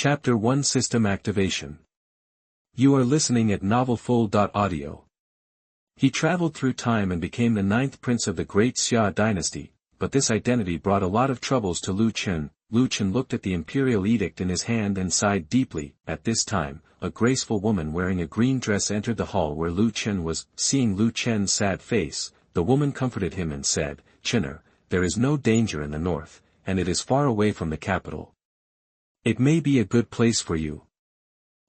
Chapter 1 System Activation. You are listening at novelfull.audio. He traveled through time and became the 9th prince of the Great Xia Dynasty, but this identity brought a lot of troubles to Lu Chen. Lu Chen looked at the imperial edict in his hand and sighed deeply. At this time, a graceful woman wearing a green dress entered the hall where Lu Chen was. Seeing Lu Chen's sad face, the woman comforted him and said, "Chener, there is no danger in the north, and it is far away from the capital. It may be a good place for you."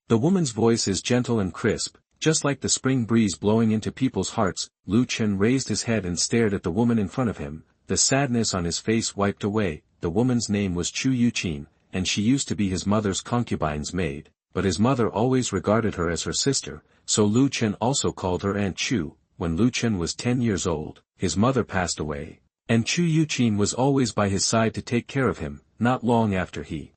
The woman's voice is gentle and crisp, just like the spring breeze blowing into people's hearts. Lu Chen raised his head and stared at the woman in front of him, the sadness on his face wiped away. The woman's name was Chu Yuqin, and she used to be his mother's concubine's maid, but his mother always regarded her as her sister, so Lu Chen also called her Aunt Chu. When Lu Chen was 10 years old, his mother passed away, and Chu Yuqin was always by his side to take care of him. Not long after he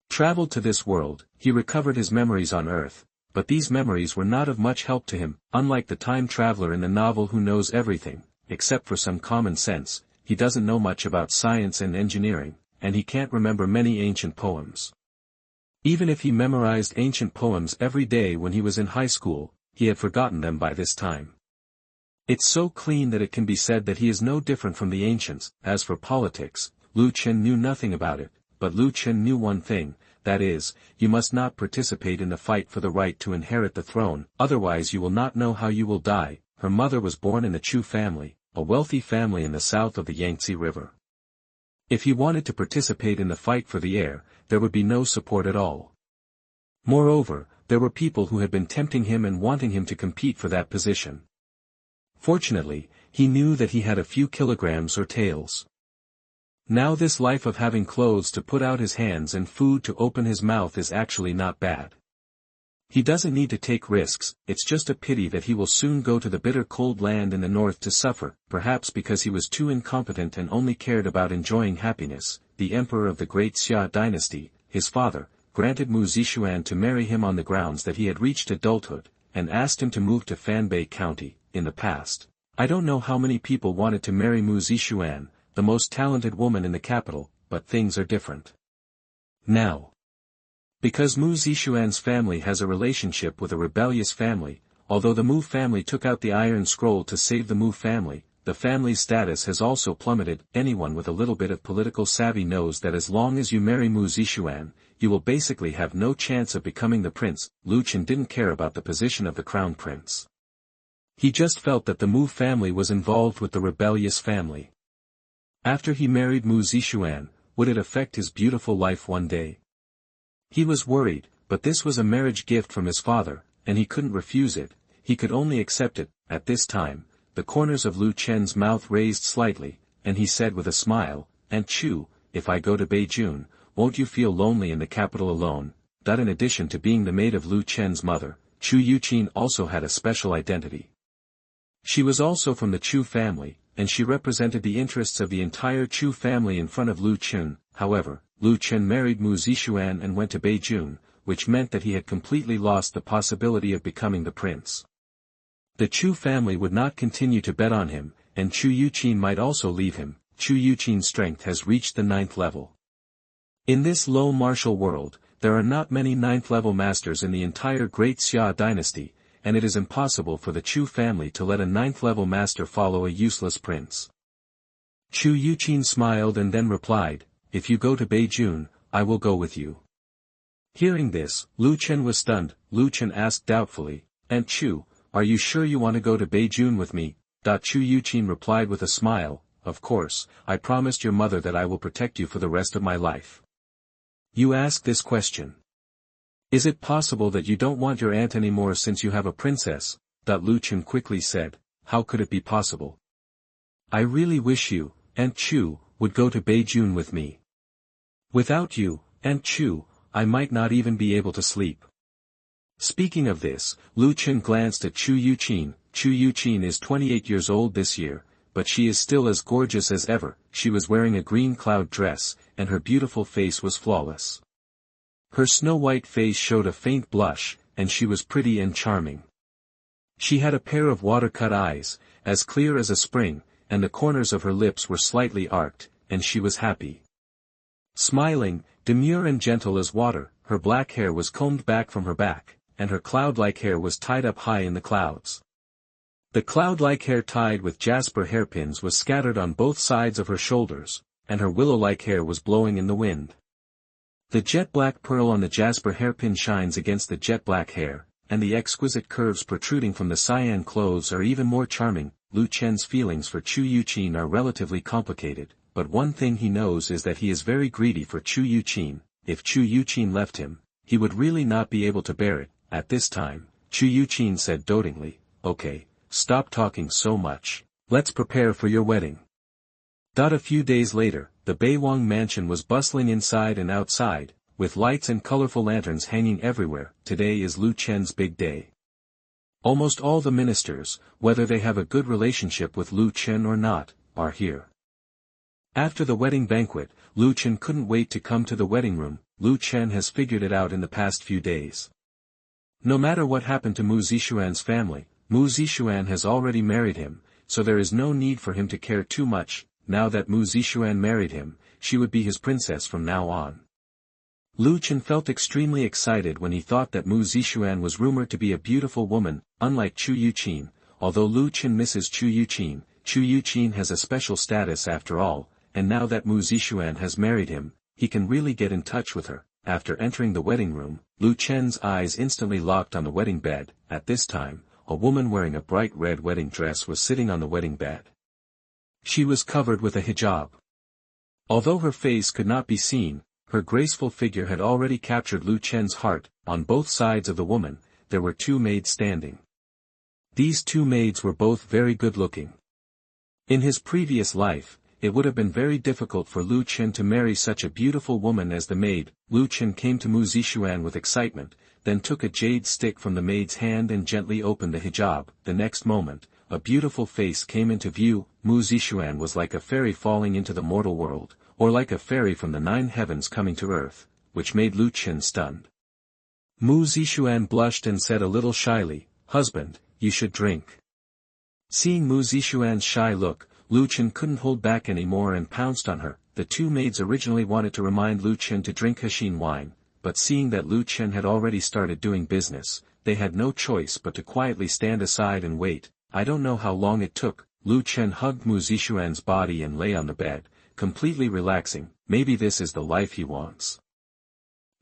traveled to this world, he recovered his memories on Earth, but these memories were not of much help to him. Unlike the time traveler in the novel who knows everything, except for some common sense, he doesn't know much about science and engineering, and he can't remember many ancient poems. Even if he memorized ancient poems every day when he was in high school, he had forgotten them by this time. It's so clean that it can be said that he is no different from the ancients. As for politics, Lu Chen knew nothing about it, but Lu Chen knew one thing, that is, you must not participate in the fight for the right to inherit the throne, otherwise you will not know how you will die. Her mother was born in the Chu family, a wealthy family in the south of the Yangtze River. If he wanted to participate in the fight for the heir, there would be no support at all. Moreover, there were people who had been tempting him and wanting him to compete for that position. Fortunately, he knew that he had a few kilograms or taels. Now this life of having clothes to put out his hands and food to open his mouth is actually not bad. He doesn't need to take risks. It's just a pity that he will soon go to the bitter cold land in the north to suffer, perhaps because he was too incompetent and only cared about enjoying happiness. The emperor of the Great Xia Dynasty, his father, granted Mu Zixuan to marry him on the grounds that he had reached adulthood, and asked him to move to Fanbei County. In the past, I don't know how many people wanted to marry Mu Zixuan, the most talented woman in the capital, but things are different now. Because Mu Zixuan's family has a relationship with a rebellious family, although the Mu family took out the Iron Scroll to save the Mu family, the family's status has also plummeted. Anyone with a little bit of political savvy knows that as long as you marry Mu Zixuan, you will basically have no chance of becoming the prince. Lu Chen didn't care about the position of the crown prince. He just felt that the Mu family was involved with the rebellious family. After he married Mu Zixuan, would it affect his beautiful life one day? He was worried, but this was a marriage gift from his father, and he couldn't refuse it. He could only accept it. At this time, the corners of Lu Chen's mouth raised slightly, and he said with a smile, "Aunt Chu, if I go to Beijing, won't you feel lonely in the capital alone?" That in addition to being the maid of Lu Chen's mother, Chu Yuqin also had a special identity. She was also from the Chu family, and she represented the interests of the entire Chu family in front of Lu Chen. However, Lu Chen married Mu Zixuan and went to Beijing, which meant that he had completely lost the possibility of becoming the prince. The Chu family would not continue to bet on him, and Chu Yuqin might also leave him. Chu Yuqin's strength has reached the 9th level. In this low martial world, there are not many 9th level masters in the entire Great Xia Dynasty, and it is impossible for the Chu family to let a 9th level master follow a useless prince. Chu Yuqin smiled and then replied, "If you go to Beijing, I will go with you." Hearing this, Lu Chen was stunned. Lu Chen asked doubtfully, "Aunt Chu, are you sure you want to go to Beijing with me?" Chu Yuqin replied with a smile, "Of course, I promised your mother that I will protect you for the rest of my life." You ask this question. Is it possible that you don't want your aunt anymore since you have a princess? Lu Chen quickly said, "How could it be possible? I really wish you, Aunt Chu, would go to Beijing with me. Without you, Aunt Chu, I might not even be able to sleep." Speaking of this, Lu Chen glanced at Chu Yuqin. Chu Yuqin is 28 years old this year, but she is still as gorgeous as ever. She was wearing a green cloud dress, and her beautiful face was flawless. Her snow-white face showed a faint blush, and she was pretty and charming. She had a pair of water-cut eyes, as clear as a spring, and the corners of her lips were slightly arched, and she was happy. Smiling, demure and gentle as water, her black hair was combed back from her back, and her cloud-like hair was tied up high in the clouds. The cloud-like hair tied with jasper hairpins was scattered on both sides of her shoulders, and her willow-like hair was blowing in the wind. The jet-black pearl on the jasper hairpin shines against the jet-black hair, and the exquisite curves protruding from the cyan clothes are even more charming. Lu Chen's feelings for Chu Yuqin are relatively complicated, but one thing he knows is that he is very greedy for Chu Yuqin. If Chu Yuqin left him, he would really not be able to bear it. At this time, Chu Yuqin said dotingly, "Okay, stop talking so much, let's prepare for your wedding." A few days later, the Beiwang mansion was bustling inside and outside, with lights and colorful lanterns hanging everywhere. Today is Lu Chen's big day. Almost all the ministers, whether they have a good relationship with Lu Chen or not, are here. After the wedding banquet, Lu Chen couldn't wait to come to the wedding room. Lu Chen has figured it out in the past few days. No matter what happened to Mu Zixuan's family, Mu Zixuan has already married him, so there is no need for him to care too much. Now that Mu Zixuan married him, she would be his princess from now on. Lu Chen felt extremely excited when he thought that Mu Zixuan was rumored to be a beautiful woman. Unlike Chu Yuqin, although Lu Chen misses Chu Yuqin has a special status after all, and now that Mu Zixuan has married him, he can really get in touch with her. After entering the wedding room, Lu Chen's eyes instantly locked on the wedding bed. At this time, a woman wearing a bright red wedding dress was sitting on the wedding bed. She was covered with a hijab. Although her face could not be seen, her graceful figure had already captured Lu Chen's heart. On both sides of the woman, there were two maids standing. These two maids were both very good-looking. In his previous life, it would have been very difficult for Lu Chen to marry such a beautiful woman as the maid. Lu Chen came to Mu Zixuan with excitement, then took a jade stick from the maid's hand and gently opened the hijab. The next moment, a beautiful face came into view. Mu Zixuan was like a fairy falling into the mortal world, or like a fairy from the 9 heavens coming to earth, which made Lu Chen stunned. Mu Zixuan blushed and said a little shyly, "Husband, you should drink." Seeing Mu Zixuan's shy look, Lu Chen couldn't hold back anymore and pounced on her. The two maids originally wanted to remind Lu Chen to drink Hexin wine, but seeing that Lu Chen had already started doing business, they had no choice but to quietly stand aside and wait. I don't know how long it took. Lu Chen hugged Mu Zixuan's body and lay on the bed, completely relaxing. Maybe this is the life he wants.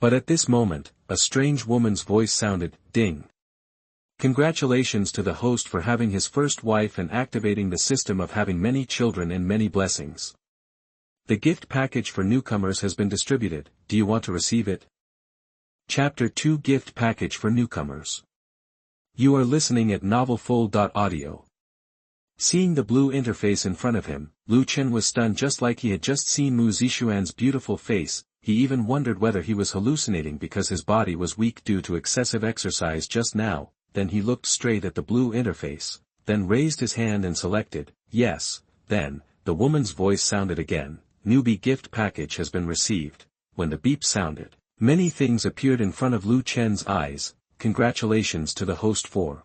But at this moment, a strange woman's voice sounded, "Ding. Congratulations to the host for having his first wife and activating the system of having many children and many blessings. The gift package for newcomers has been distributed. Do you want to receive it?" Chapter 2 Gift Package for Newcomers. You are listening at novelfull.audio. Seeing the blue interface in front of him, Lu Chen was stunned just like he had just seen Mu Zixuan's beautiful face. He even wondered whether he was hallucinating because his body was weak due to excessive exercise just now. Then he looked straight at the blue interface, then raised his hand and selected, "Yes." Then, the woman's voice sounded again, "Newbie gift package has been received." When the beep sounded, many things appeared in front of Lu Chen's eyes. Congratulations to the host for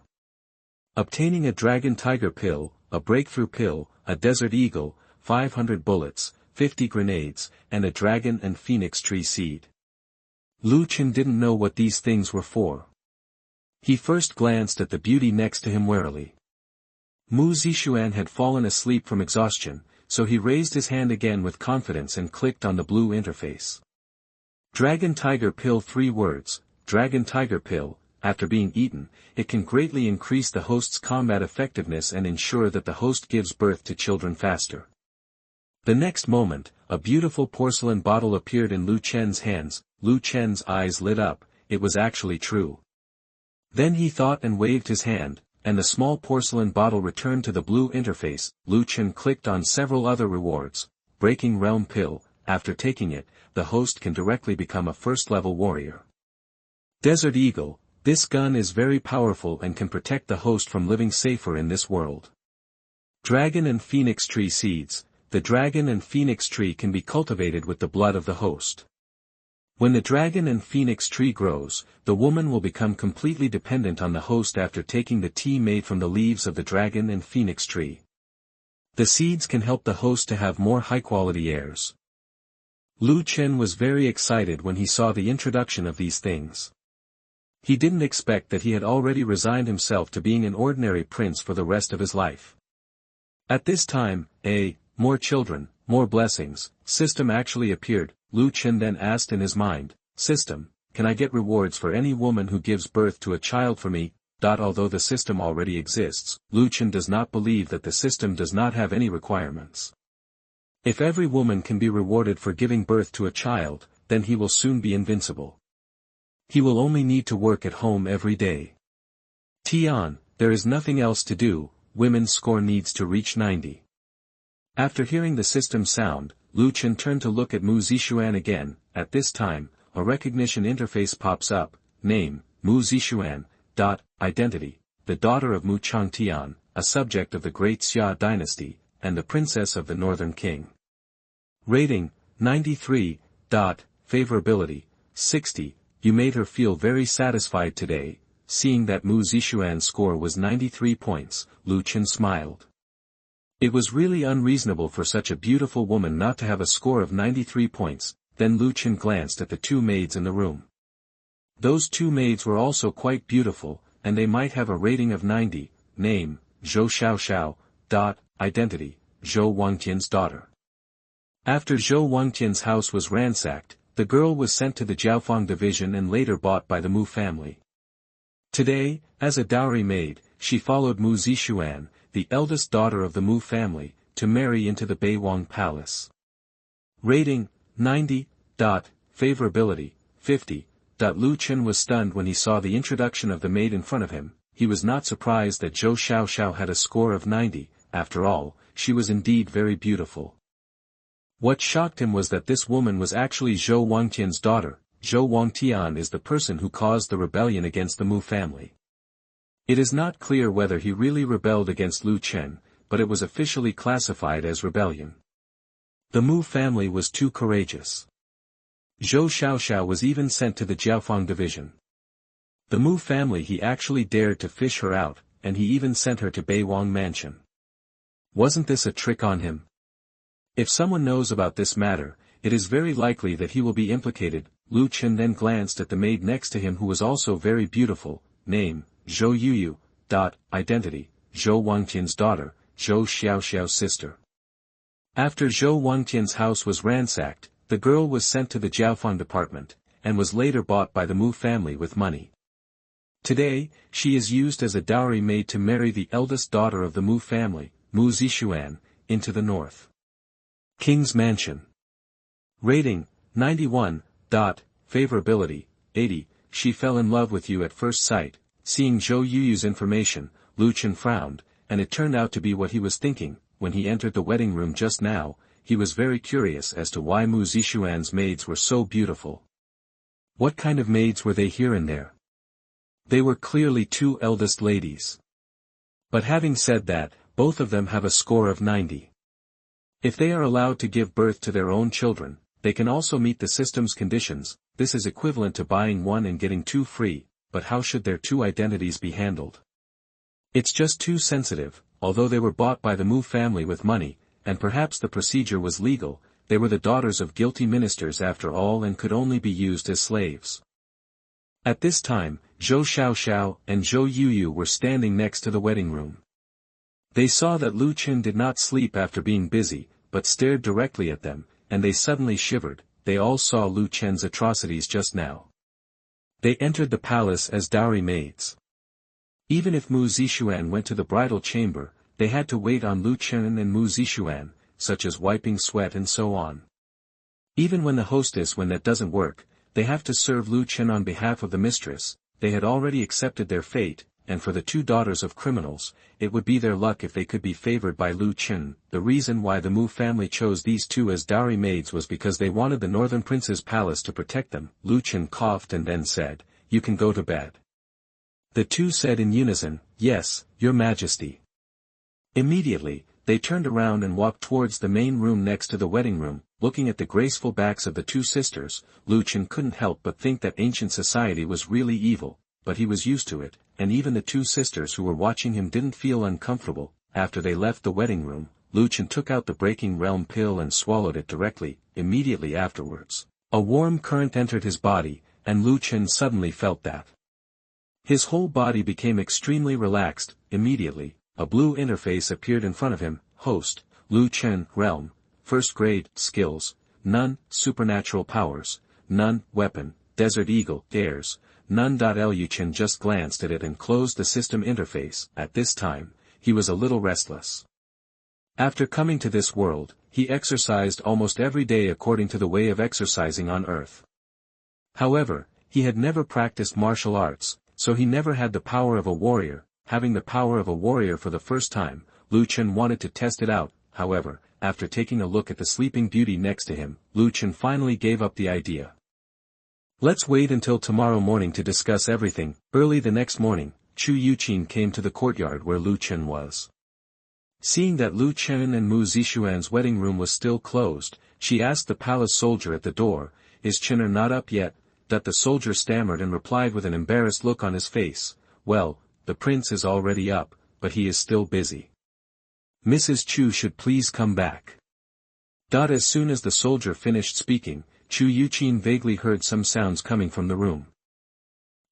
obtaining a dragon tiger pill, a breakthrough pill, a desert eagle, 500 bullets, 50 grenades, and a dragon and phoenix tree seed. Lu Chen didn't know what these things were for. He first glanced at the beauty next to him warily. Mu Zixuan had fallen asleep from exhaustion, so he raised his hand again with confidence and clicked on the blue interface. Dragon Tiger Pill. 3 words, Dragon Tiger Pill. After being eaten, it can greatly increase the host's combat effectiveness and ensure that the host gives birth to children faster. The next moment, a beautiful porcelain bottle appeared in Lu Chen's hands. Lu Chen's eyes lit up. It was actually true. Then he thought and waved his hand, and the small porcelain bottle returned to the blue interface. Lu Chen clicked on several other rewards. Breaking Realm Pill. After taking it, the host can directly become a first-level warrior. Desert Eagle. This gun is very powerful and can protect the host from living safer in this world. Dragon and Phoenix Tree Seeds. The dragon and phoenix tree can be cultivated with the blood of the host. When the dragon and phoenix tree grows, the woman will become completely dependent on the host after taking the tea made from the leaves of the dragon and phoenix tree. The seeds can help the host to have more high-quality heirs. Lu Chen was very excited when he saw the introduction of these things. He didn't expect that he had already resigned himself to being an ordinary prince for the rest of his life. At this time, more children, more blessings, system actually appeared. Lu Chen then asked in his mind, "System, can I get rewards for any woman who gives birth to a child for me?" Although the system already exists, Lu Chen does not believe that the system does not have any requirements. If every woman can be rewarded for giving birth to a child, then he will soon be invincible. He will only need to work at home every day. Tian, there is nothing else to do, women's score needs to reach 90. After hearing the system sound, Lu Chen turned to look at Mu Zixuan again. At this time, a recognition interface pops up. Name, Mu Zixuan. Identity, the daughter of Mu Changtian, a subject of the Great Xia Dynasty, and the princess of the Northern King. Rating, 93. Favorability, 60. You made her feel very satisfied today. Seeing that Mu Zixuan's score was 93 points, Lu Chen smiled. It was really unreasonable for such a beautiful woman not to have a score of 93 points. Then Lu Chen glanced at the two maids in the room. Those two maids were also quite beautiful, and they might have a rating of 90. Name, Zhou Xiaoxiao. Identity, Zhou Wangtian's daughter. After Zhou Wangtian's house was ransacked, the girl was sent to the Jiaofang division and later bought by the Mu family. Today, as a dowry maid, she followed Mu Zixuan, the eldest daughter of the Mu family, to marry into the Beiwang Palace. Rating, 90. Favorability, 50. Lu Chen was stunned when he saw the introduction of the maid in front of him. He was not surprised that Zhou Xiaoxiao had a score of 90, after all, she was indeed very beautiful. What shocked him was that this woman was actually Zhou Wangtian's daughter. Zhou Wangtian is the person who caused the rebellion against the Mu family. It is not clear whether he really rebelled against Lu Chen, but it was officially classified as rebellion. The Mu family was too courageous. Zhou Xiaoxiao was even sent to the Jiaofang division. The Mu family he actually dared to fish her out, and he even sent her to Beiwang Mansion. Wasn't this a trick on him? If someone knows about this matter, it is very likely that he will be implicated. Lu Chen then glanced at the maid next to him who was also very beautiful. Name, Zhou Yuyu. Identity, Zhou Wangtian's daughter, Zhou Xiaoxiao's sister. After Zhou Wangtian's house was ransacked, the girl was sent to the Jiaofang department, and was later bought by the Mu family with money. Today, she is used as a dowry maid to marry the eldest daughter of the Mu family, Mu Zixuan, into the north. King's Mansion. Rating, 91. Favorability, 80. She fell in love with you at first sight. Seeing Zhou Yuyu's information, Lu Chen frowned, and it turned out to be what he was thinking. When he entered the wedding room just now, he was very curious as to why Mu Zixuan's maids were so beautiful. What kind of maids were they here and there? They were clearly two eldest ladies. But having said that, both of them have a score of 90. If they are allowed to give birth to their own children, they can also meet the system's conditions. This is equivalent to buying one and getting two free, but how should their two identities be handled? It's just too sensitive. Although they were bought by the Mu family with money, and perhaps the procedure was legal, they were the daughters of guilty ministers after all and could only be used as slaves. At this time, Zhou Xiaoxiao and Zhou Yuyu were standing next to the wedding room. They saw that Lu Chen did not sleep after being busy, but stared directly at them, and they suddenly shivered. They all saw Lu Chen's atrocities just now. They entered the palace as dowry maids. Even if Mu Zixuan went to the bridal chamber, they had to wait on Lu Chen and Mu Zixuan, such as wiping sweat and so on. Even when the hostess when that doesn't work, they have to serve Lu Chen on behalf of the mistress. They had already accepted their fate, and for the two daughters of criminals, it would be their luck if they could be favored by Lu Chen. The reason why the Mu family chose these two as dowry maids was because they wanted the northern prince's palace to protect them. Lu Chen coughed and then said, "You can go to bed." The two said in unison, "Yes, Your Majesty." Immediately, they turned around and walked towards the main room next to the wedding room. Looking at the graceful backs of the two sisters, Lu Chen couldn't help but think that ancient society was really evil, but he was used to it, and even the two sisters who were watching him didn't feel uncomfortable. After they left the wedding room, Lu Chen took out the breaking realm pill and swallowed it directly. Immediately afterwards, a warm current entered his body, and Lu Chen suddenly felt that his whole body became extremely relaxed. Immediately, a blue interface appeared in front of him. Host, Lu Chen, realm, first grade, skills, none, supernatural powers, none, weapon, desert eagle, heirs, none. Lu Chen just glanced at it and closed the system interface. At this time, he was a little restless. After coming to this world, he exercised almost every day according to the way of exercising on Earth. However, he had never practiced martial arts, so he never had the power of a warrior. Having the power of a warrior for the first time, Lu Chen wanted to test it out. However, after taking a look at the sleeping beauty next to him, Lu Chen finally gave up the idea. Let's wait until tomorrow morning to discuss everything. Early the next morning, Chu Yuqin came to the courtyard where Lu Chen was. Seeing that Lu Chen and Mu Zixuan's wedding room was still closed, she asked the palace soldier at the door, "Is Chen not up yet?" That the soldier stammered and replied with an embarrassed look on his face, "Well, the prince is already up, but he is still busy. Mrs. Chu should please come back." As soon as the soldier finished speaking, Chu Yuqin vaguely heard some sounds coming from the room.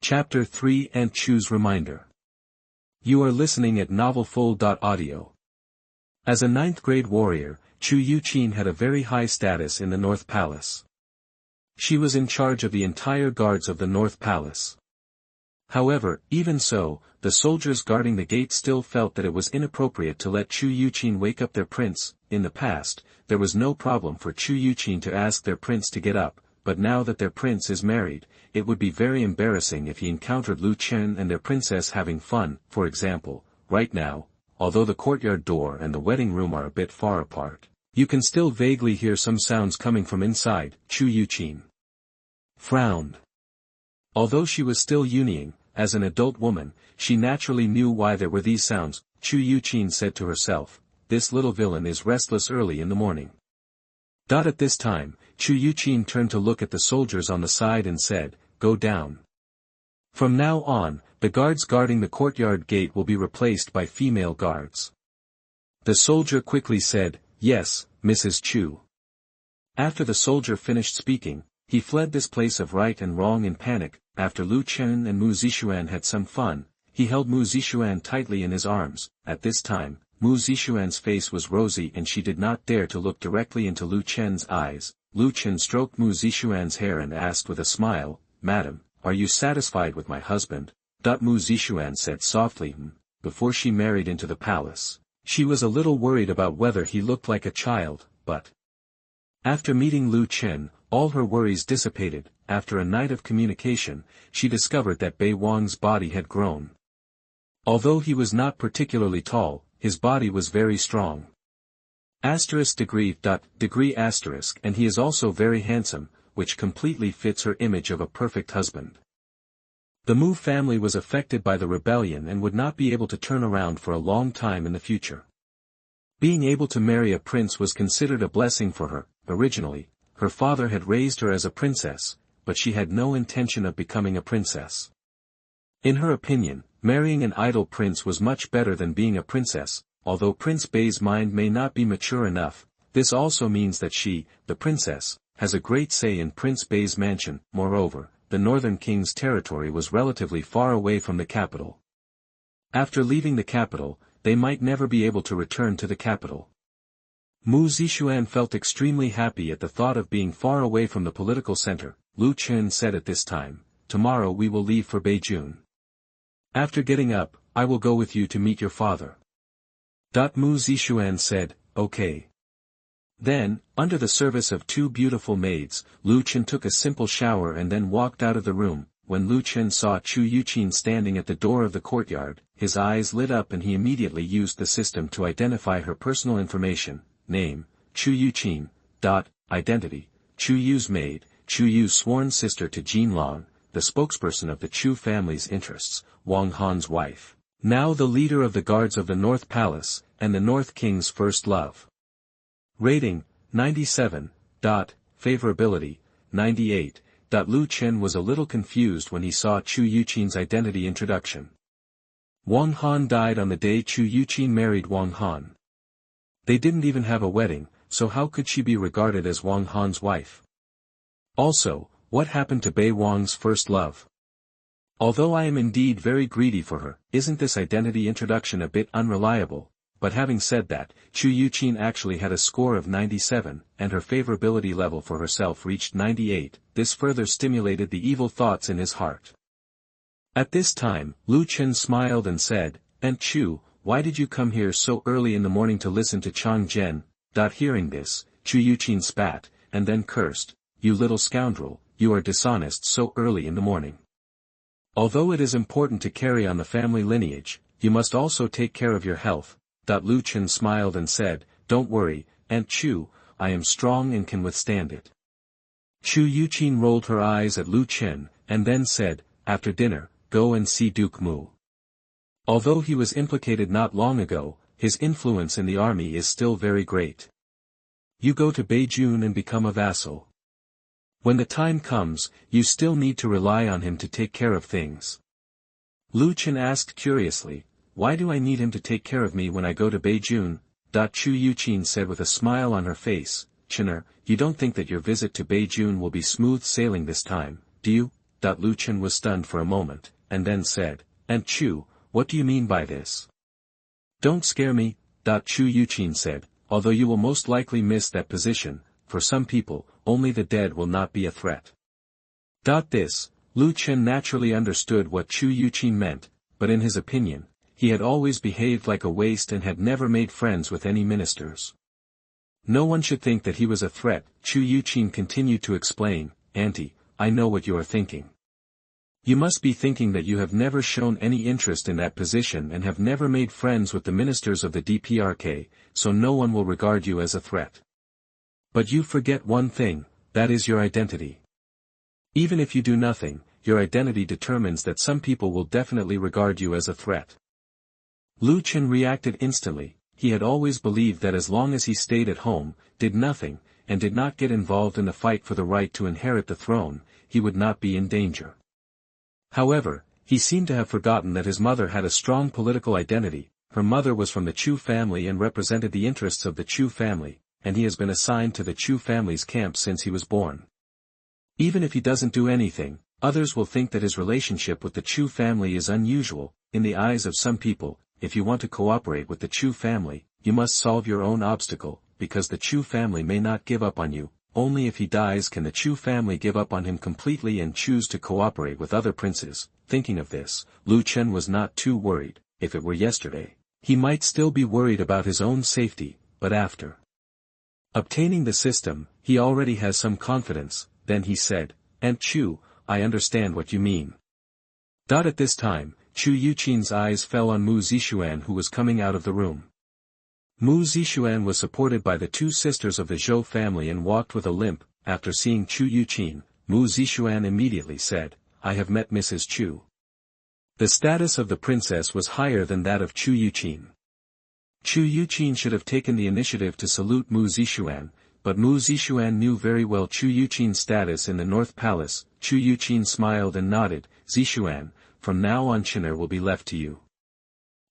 Chapter 3 Aunt Chu's Reminder. You are listening at novelfull.audio. As a 9th grade warrior, Chu Yuqin had a very high status in the North Palace. She was in charge of the entire guards of the North Palace. However, even so, the soldiers guarding the gate still felt that it was inappropriate to let Chu Yuqin wake up their prince. In the past, there was no problem for Chu Yuqin to ask their prince to get up, but now that their prince is married, it would be very embarrassing if he encountered Lu Chen and their princess having fun. For example, right now, although the courtyard door and the wedding room are a bit far apart, you can still vaguely hear some sounds coming from inside. Chu Yuqin frowned. Although she was still Yuning, as an adult woman, she naturally knew why there were these sounds. Chu Yuqin said to herself, "This little villain is restless early in the morning." At this time, Chu Yuqin turned to look at the soldiers on the side and said, "Go down. From now on, the guards guarding the courtyard gate will be replaced by female guards." The soldier quickly said, "Yes, Mrs. Chu." After the soldier finished speaking, he fled this place of right and wrong in panic. After Lu Chen and Mu Zixuan had some fun, he held Mu Zixuan tightly in his arms. At this time, Mu Zixuan's face was rosy and she did not dare to look directly into Lu Chen's eyes. Lu Chen stroked Mu Zixuan's hair and asked with a smile, "Madam, are you satisfied with my husband?" Mu Zixuan said softly, Before she married into the palace, she was a little worried about whether he looked like a child, but after meeting Lu Chen, all her worries dissipated. After a night of communication, she discovered that Bei Wang's body had grown. Although he was not particularly tall, his body was very strong. Degree asterisk, and he is also very handsome, which completely fits her image of a perfect husband. The Mu family was affected by the rebellion and would not be able to turn around for a long time in the future. Being able to marry a prince was considered a blessing for her. Originally, her father had raised her as a princess, but she had no intention of becoming a princess. In her opinion, marrying an idle prince was much better than being a princess. Although Prince Bei's mind may not be mature enough, this also means that she, the princess, has a great say in Prince Bei's mansion. Moreover, the northern king's territory was relatively far away from the capital. After leaving the capital, they might never be able to return to the capital. Mu Zixuan felt extremely happy at the thought of being far away from the political center. Lu Chen said at this time, "Tomorrow we will leave for Beijing. After getting up, I will go with you to meet your father." Mu Zixuan said, "Okay." Then, under the service of two beautiful maids, Lu Chen took a simple shower and then walked out of the room. When Lu Chen saw Chu Yuqin standing at the door of the courtyard, his eyes lit up and he immediately used the system to identify her personal information. Name, Chu Yuqin. Identity, Chu Yu's maid, Chu Yu's sworn sister to Jin Long, the spokesperson of the Chu family's interests, Wang Han's wife. Now the leader of the guards of the North Palace, and the North King's first love. Rating, 97. Favorability, 98. Lu Chen was a little confused when he saw Chu Yuqin's identity introduction. Wang Han died on the day Chu Yuqin married Wang Han. They didn't even have a wedding, so how could she be regarded as Wang Han's wife? Also, what happened to Bei Wang's first love? Although I am indeed very greedy for her, isn't this identity introduction a bit unreliable? But having said that, Chu Yuqin actually had a score of 97, and her favorability level for herself reached 98, this further stimulated the evil thoughts in his heart. At this time, Lu Chen smiled and said, "Aunt Chu, why did you come here so early in the morning to listen to Chang Zhen?" Hearing this, Chu Yuqin spat, and then cursed, "You little scoundrel, you are dishonest so early in the morning. Although it is important to carry on the family lineage, you must also take care of your health." Lu Chen smiled and said, "Don't worry, Aunt Chu, I am strong and can withstand it." Chu Yuqin rolled her eyes at Lu Chen, and then said, "After dinner, go and see Duke Mu. Although he was implicated not long ago, his influence in the army is still very great. You go to Beijing and become a vassal. When the time comes, you still need to rely on him to take care of things." Lu Chen asked curiously, "Why do I need him to take care of me when I go to Beijing?" Chu Yuqin said with a smile on her face, "Chener, you don't think that your visit to Beijing will be smooth sailing this time, do you?" Lu Chen was stunned for a moment, and then said, "Aunt Chu, what do you mean by this?" "Don't scare me," Chu Yuqin said, "although you will most likely miss that position, for some people, only the dead will not be a threat." This, Lu Chen naturally understood what Chu Yuqin meant, but in his opinion, he had always behaved like a waste and had never made friends with any ministers. No one should think that he was a threat. Chu Yuqin continued to explain, "Auntie, I know what you are thinking. You must be thinking that you have never shown any interest in that position and have never made friends with the ministers of the DPRK, so no one will regard you as a threat. But you forget one thing, that is your identity. Even if you do nothing, your identity determines that some people will definitely regard you as a threat." Lu Chen reacted instantly. He had always believed that as long as he stayed at home, did nothing, and did not get involved in the fight for the right to inherit the throne, he would not be in danger. However, he seemed to have forgotten that his mother had a strong political identity. Her mother was from the Chu family and represented the interests of the Chu family, and he has been assigned to the Chu family's camp since he was born. Even if he doesn't do anything, others will think that his relationship with the Chu family is unusual. In the eyes of some people, if you want to cooperate with the Chu family, you must solve your own obstacle, because the Chu family may not give up on you. Only if he dies can the Chu family give up on him completely and choose to cooperate with other princes. Thinking of this, Lu Chen was not too worried. If it were yesterday, he might still be worried about his own safety, but after obtaining the system, he already has some confidence. Then he said, "Aunt Chu, I understand what you mean." At this time, Chu Yuqin's eyes fell on Mu Zixuan, who was coming out of the room. Mu Zixuan was supported by the two sisters of the Zhou family and walked with a limp. After seeing Chu Yuqin, Mu Zixuan immediately said, "I have met Mrs. Chu." The status of the princess was higher than that of Chu Yuqin. Chu Yuqin should have taken the initiative to salute Mu Zixuan, but Mu Zixuan knew very well Chu Yuqin's status in the North Palace. Chu Yuqin smiled and nodded, "Zixuan, from now on Chener will be left to you."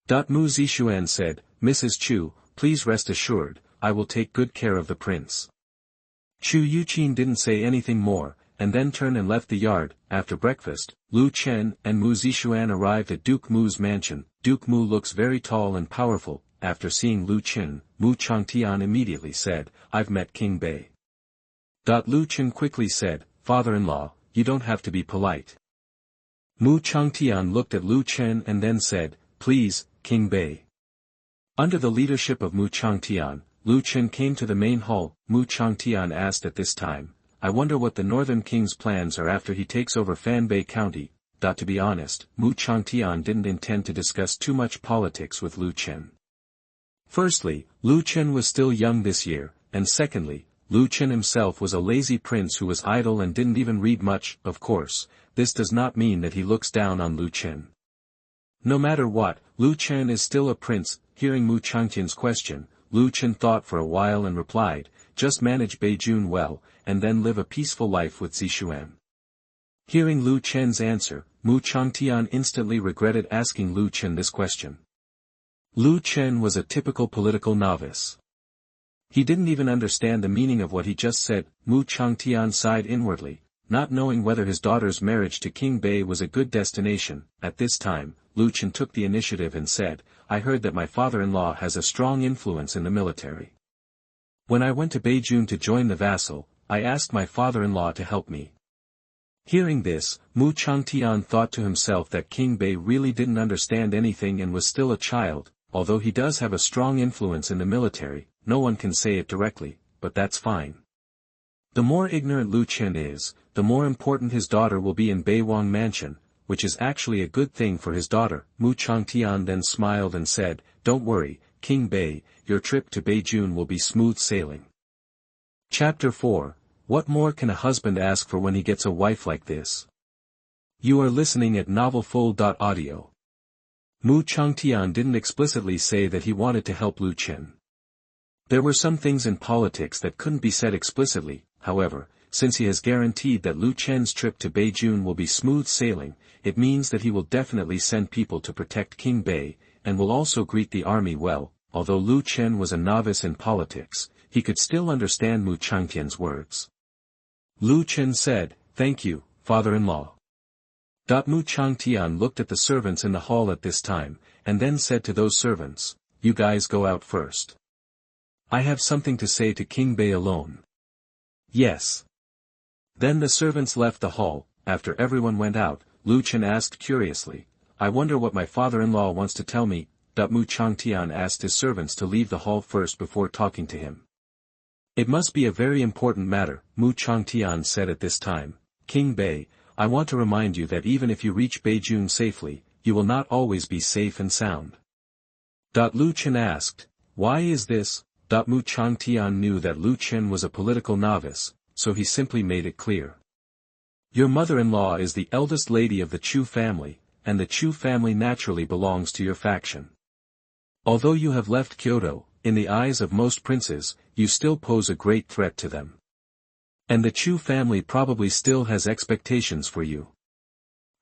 Mu Zixuan said, "Mrs. Chu, please rest assured, I will take good care of the prince." Chu Yuqin didn't say anything more, and then turned and left the yard. After breakfast, Lu Chen and Mu Zixuan arrived at Duke Mu's mansion. Duke Mu looks very tall and powerful. After seeing Lu Chen, Mu Changtian immediately said, "I've met King Bei." Lu Chen quickly said, "Father-in-law, you don't have to be polite." Mu Changtian looked at Lu Chen and then said, "Please, King Bei." Under the leadership of Mu Changtian, Lu Chen came to the main hall. Mu Changtian asked at this time, "I wonder what the Northern King's plans are after he takes over Fanbei County." To be honest, Mu Changtian didn't intend to discuss too much politics with Lu Chen. Firstly, Lu Chen was still young this year, and secondly, Lu Chen himself was a lazy prince who was idle and didn't even read much. Of course, this does not mean that he looks down on Lu Chen. No matter what, Lu Chen is still a prince. Hearing Mu Changtian's question, Lu Chen thought for a while and replied, "Just manage Beijing well, and then live a peaceful life with Zixuan." Hearing Lu Chen's answer, Mu Changtian instantly regretted asking Lu Chen this question. Lu Chen was a typical political novice. He didn't even understand the meaning of what he just said. Mu Changtian sighed inwardly, not knowing whether his daughter's marriage to King Bei was a good destination. At this time, Lu Chen took the initiative and said, I heard that my father-in-law has a strong influence in the military. When I went to Beijing to join the vassal, I asked my father-in-law to help me. Hearing this, Mu Changtian thought to himself that King Bei really didn't understand anything and was still a child. Although he does have a strong influence in the military, no one can say it directly, but that's fine. The more ignorant Lu Chen is, the more important his daughter will be in Beiwang Mansion, which is actually a good thing for his daughter. Mu Changtian then smiled and said, Don't worry, King Bei, your trip to Beijing will be smooth sailing. Chapter 4. What more can a husband ask for when he gets a wife like this? You are listening at novelfull.audio. Mu Changtian didn't explicitly say that he wanted to help Lu Chen. There were some things in politics that couldn't be said explicitly, however, since he has guaranteed that Lu Chen's trip to Beijing will be smooth sailing, it means that he will definitely send people to protect King Bei, and will also greet the army well. Although Lu Chen was a novice in politics, he could still understand Mu Changtian's words. Lu Chen said, Thank you, father-in-law. Mu Changtian looked at the servants in the hall at this time, and then said to those servants, You guys go out first. I have something to say to King Bei alone. Yes. Then the servants left the hall. After everyone went out, Lu Chen asked curiously, I wonder what my father-in-law wants to tell me. Mu Changtian asked his servants to leave the hall first before talking to him. It must be a very important matter, Mu Changtian said at this time. King Bei, I want to remind you that even if you reach Beijing safely, you will not always be safe and sound. Lu Chen asked, Why is this? Mu Changtian knew that Lu Chen was a political novice, so he simply made it clear. Your mother-in-law is the eldest lady of the Chu family, and the Chu family naturally belongs to your faction. Although you have left Kyoto, in the eyes of most princes, you still pose a great threat to them. And the Chu family probably still has expectations for you.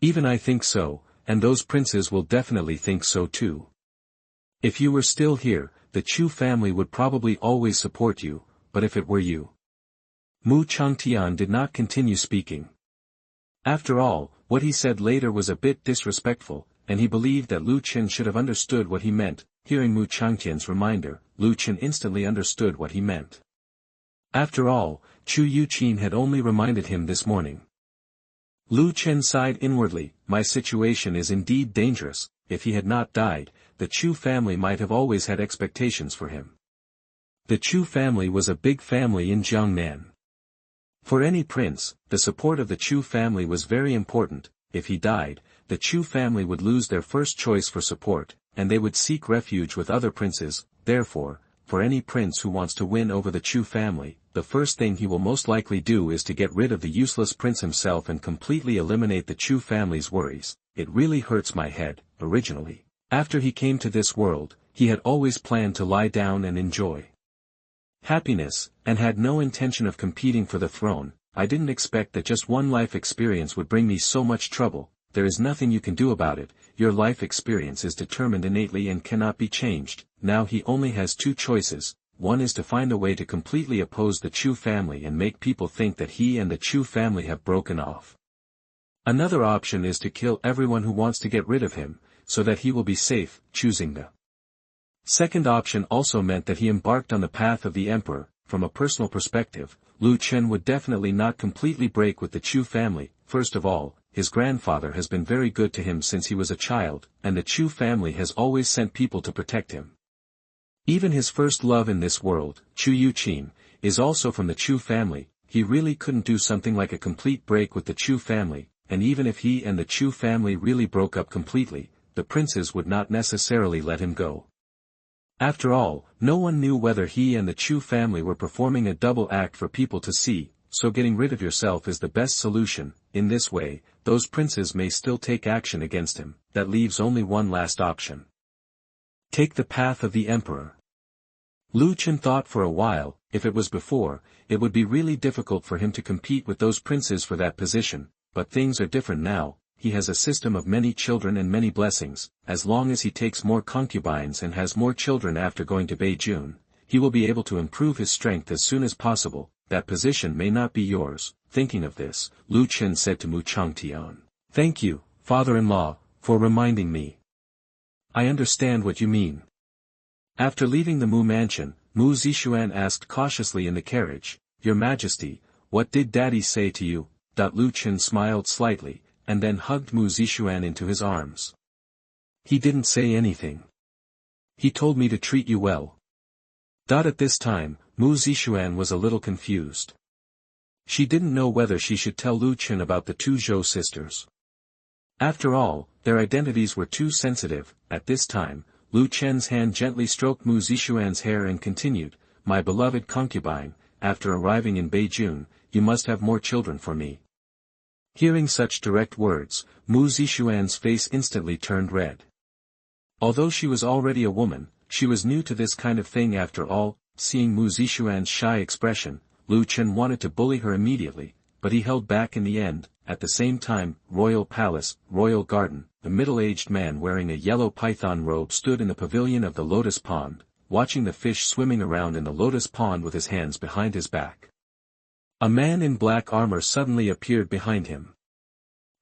Even I think so, and those princes will definitely think so too. If you were still here, the Chu family would probably always support you, but if it were you. Mu Changtian did not continue speaking. After all, what he said later was a bit disrespectful, and he believed that Lu Chen should have understood what he meant. Hearing Mu Changtian's reminder, Lu Chen instantly understood what he meant. After all, Chu Yuqin had only reminded him this morning. Lu Chen sighed inwardly, my situation is indeed dangerous. If he had not died, the Chu family might have always had expectations for him. The Chu family was a big family in Jiangnan. For any prince, the support of the Chu family was very important. If he died, the Chu family would lose their first choice for support, and they would seek refuge with other princes. Therefore, for any prince who wants to win over the Chu family, the first thing he will most likely do is to get rid of the useless prince himself and completely eliminate the Chu family's worries. It really hurts my head. Originally, after he came to this world, he had always planned to lie down and enjoy happiness, and had no intention of competing for the throne. I didn't expect that just one life experience would bring me so much trouble. There is nothing you can do about it. Your life experience is determined innately and cannot be changed. Now he only has two choices. One is to find a way to completely oppose the Chu family and make people think that he and the Chu family have broken off. Another option is to kill everyone who wants to get rid of him, so that he will be safe. Choosing the second option also meant that he embarked on the path of the emperor. From a personal perspective, Lu Chen would definitely not completely break with the Chu family. First of all, his grandfather has been very good to him since he was a child, and the Chu family has always sent people to protect him. Even his first love in this world, Chu Yuqin, is also from the Chu family. He really couldn't do something like a complete break with the Chu family, and even if he and the Chu family really broke up completely, the princes would not necessarily let him go. After all, no one knew whether he and the Chu family were performing a double act for people to see, so getting rid of yourself is the best solution. In this way, those princes may still take action against him. That leaves only one last option. Take the path of the emperor. Lu Chen thought for a while. If it was before, it would be really difficult for him to compete with those princes for that position, but things are different now. He has a system of many children and many blessings. As long as he takes more concubines and has more children after going to Beijing, he will be able to improve his strength as soon as possible. That position may not be yours. Thinking of this, Lu Chen said to Mu Changtian, "Thank you, father-in-law, for reminding me. I understand what you mean." After leaving the Mu mansion, Mu Zixuan asked cautiously in the carriage, "Your Majesty, what did Daddy say to you?" Lu Chen smiled slightly, and then hugged Mu Zixuan into his arms. "He didn't say anything. He told me to treat you well." At this time, Mu Zixuan was a little confused. She didn't know whether she should tell Lu Chen about the two Zhou sisters. After all, their identities were too sensitive. At this time, Lu Chen's hand gently stroked Mu Zixuan's hair and continued, "My beloved concubine, after arriving in Beijing, you must have more children for me." Hearing such direct words, Mu Zixuan's face instantly turned red. Although she was already a woman, she was new to this kind of thing after all. Seeing Mu Zixuan's shy expression, Lu Chen wanted to bully her immediately, but he held back in the end. At the same time, royal palace, royal garden, the middle-aged man wearing a yellow python robe stood in the pavilion of the lotus pond, watching the fish swimming around in the lotus pond with his hands behind his back. A man in black armor suddenly appeared behind him.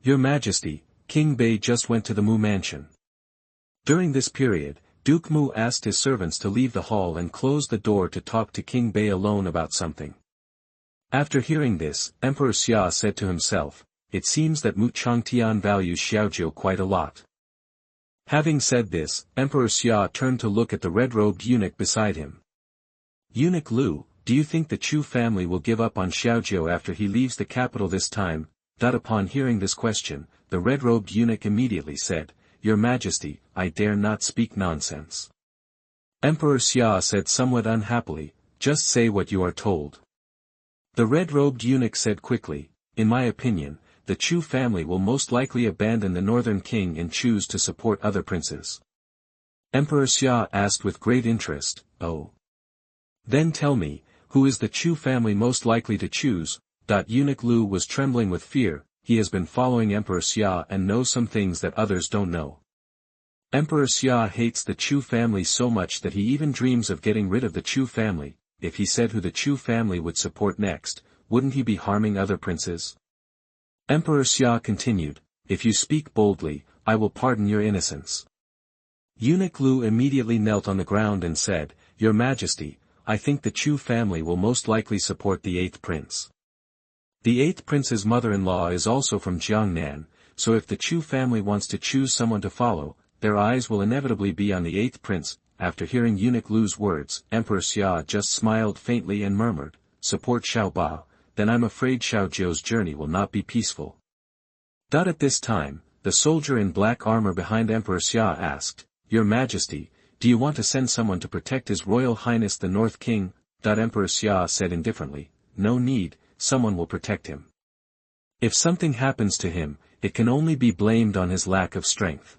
"Your Majesty, King Bei just went to the Mu mansion." During this period, Duke Mu asked his servants to leave the hall and close the door to talk to King Bei alone about something. After hearing this, Emperor Xia said to himself, "It seems that Mu Changtian values Xiaojiu quite a lot." Having said this, Emperor Xia turned to look at the red-robed eunuch beside him. "Eunuch Lu, do you think the Chu family will give up on Xiaojiu after he leaves the capital this time?" Upon hearing this question, the red-robed eunuch immediately said, "Your Majesty, I dare not speak nonsense." Emperor Xia said somewhat unhappily, "Just say what you are told." The red-robed eunuch said quickly, "In my opinion, the Chu family will most likely abandon the northern king and choose to support other princes." Emperor Xia asked with great interest, "Oh. Then tell me, who is the Chu family most likely to choose?" Eunuch Lu was trembling with fear. He has been following Emperor Xia and knows some things that others don't know. Emperor Xia hates the Chu family so much that he even dreams of getting rid of the Chu family. If he said who the Chu family would support next, wouldn't he be harming other princes? Emperor Xia continued, "If you speak boldly, I will pardon your innocence." Eunuch Lu immediately knelt on the ground and said, "Your Majesty, I think the Chu family will most likely support the 8th prince. The 8th prince's mother-in-law is also from Jiangnan, so if the Chu family wants to choose someone to follow, their eyes will inevitably be on the 8th prince." After hearing Eunuch Lu's words, Emperor Xia just smiled faintly and murmured, "Support Xiao Ba, then I'm afraid Xiaojiu's journey will not be peaceful." At this time, the soldier in black armor behind Emperor Xia asked, "Your Majesty, do you want to send someone to protect His Royal Highness the North King?" Emperor Xia said indifferently, "No need, someone will protect him. If something happens to him, it can only be blamed on his lack of strength."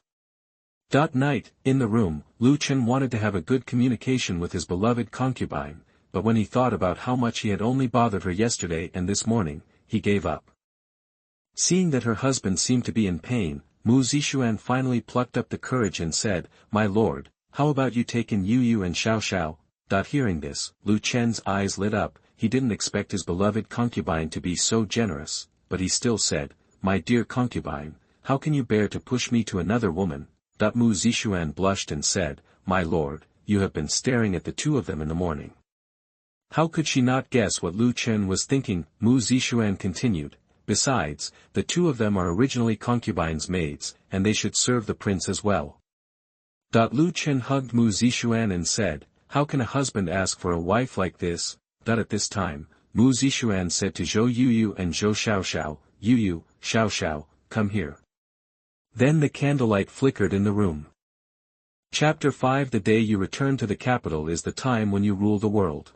Night, in the room, Lu Chen wanted to have a good communication with his beloved concubine, but when he thought about how much he had only bothered her yesterday and this morning, he gave up. Seeing that her husband seemed to be in pain, Mu Zixuan finally plucked up the courage and said, "My lord, how about you take in Yu Yu and Xiao Xiao?" Hearing this, Lu Chen's eyes lit up. He didn't expect his beloved concubine to be so generous, but he still said, "My dear concubine, how can you bear to push me to another woman?" Mu Zixuan blushed and said, "My lord, you have been staring at the two of them in the morning." How could she not guess what Lu Chen was thinking? Mu Zixuan continued, "Besides, the two of them are originally concubines' maids, and they should serve the prince as well." Lu Chen hugged Mu Zixuan and said, "How can a husband ask for a wife like this?" At this time, Mu Zixuan said to Zhou Yuyu and Zhou Xiaoxiao, "Yuyu, Xiaoxiao, come here." Then the candlelight flickered in the room. Chapter 5 The day you return to the capital is the time when you rule the world.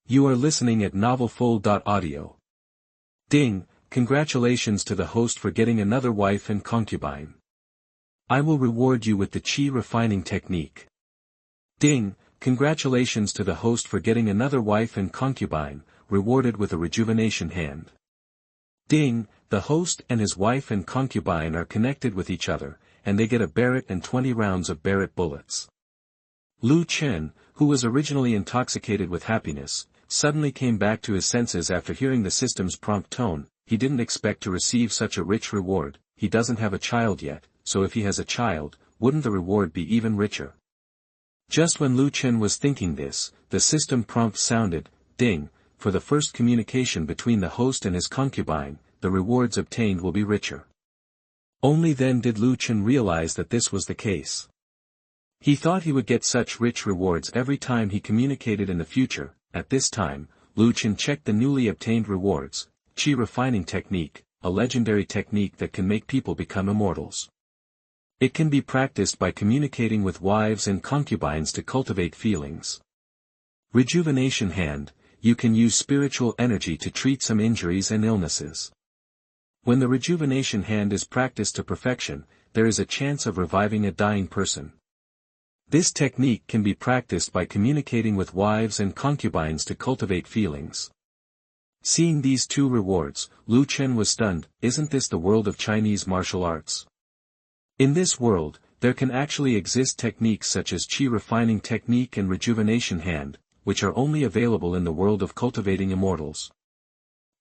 You are listening at novelfull.audio. Ding, congratulations to the host for getting another wife and concubine. I will reward you with the qi refining technique. Ding, congratulations to the host for getting another wife and concubine, rewarded with a rejuvenation hand. Ding, the host and his wife and concubine are connected with each other, and they get a Barrett and 20 rounds of Barrett bullets. Lu Chen, who was originally intoxicated with happiness, suddenly came back to his senses after hearing the system's prompt tone. He didn't expect to receive such a rich reward. He doesn't have a child yet, so if he has a child, wouldn't the reward be even richer? Just when Lu Chen was thinking this, the system prompt sounded, ding, for the first communication between the host and his concubine, the rewards obtained will be richer. Only then did Lu Chen realize that this was the case. He thought he would get such rich rewards every time he communicated in the future. At this time, Lu Chen checked the newly obtained rewards, Qi refining technique, a legendary technique that can make people become immortals. It can be practiced by communicating with wives and concubines to cultivate feelings. Rejuvenation hand, you can use spiritual energy to treat some injuries and illnesses. When the rejuvenation hand is practiced to perfection, there is a chance of reviving a dying person. This technique can be practiced by communicating with wives and concubines to cultivate feelings. Seeing these two rewards, Lu Chen was stunned. Isn't this the world of Chinese martial arts? In this world, there can actually exist techniques such as Qi refining technique and rejuvenation hand, which are only available in the world of cultivating immortals.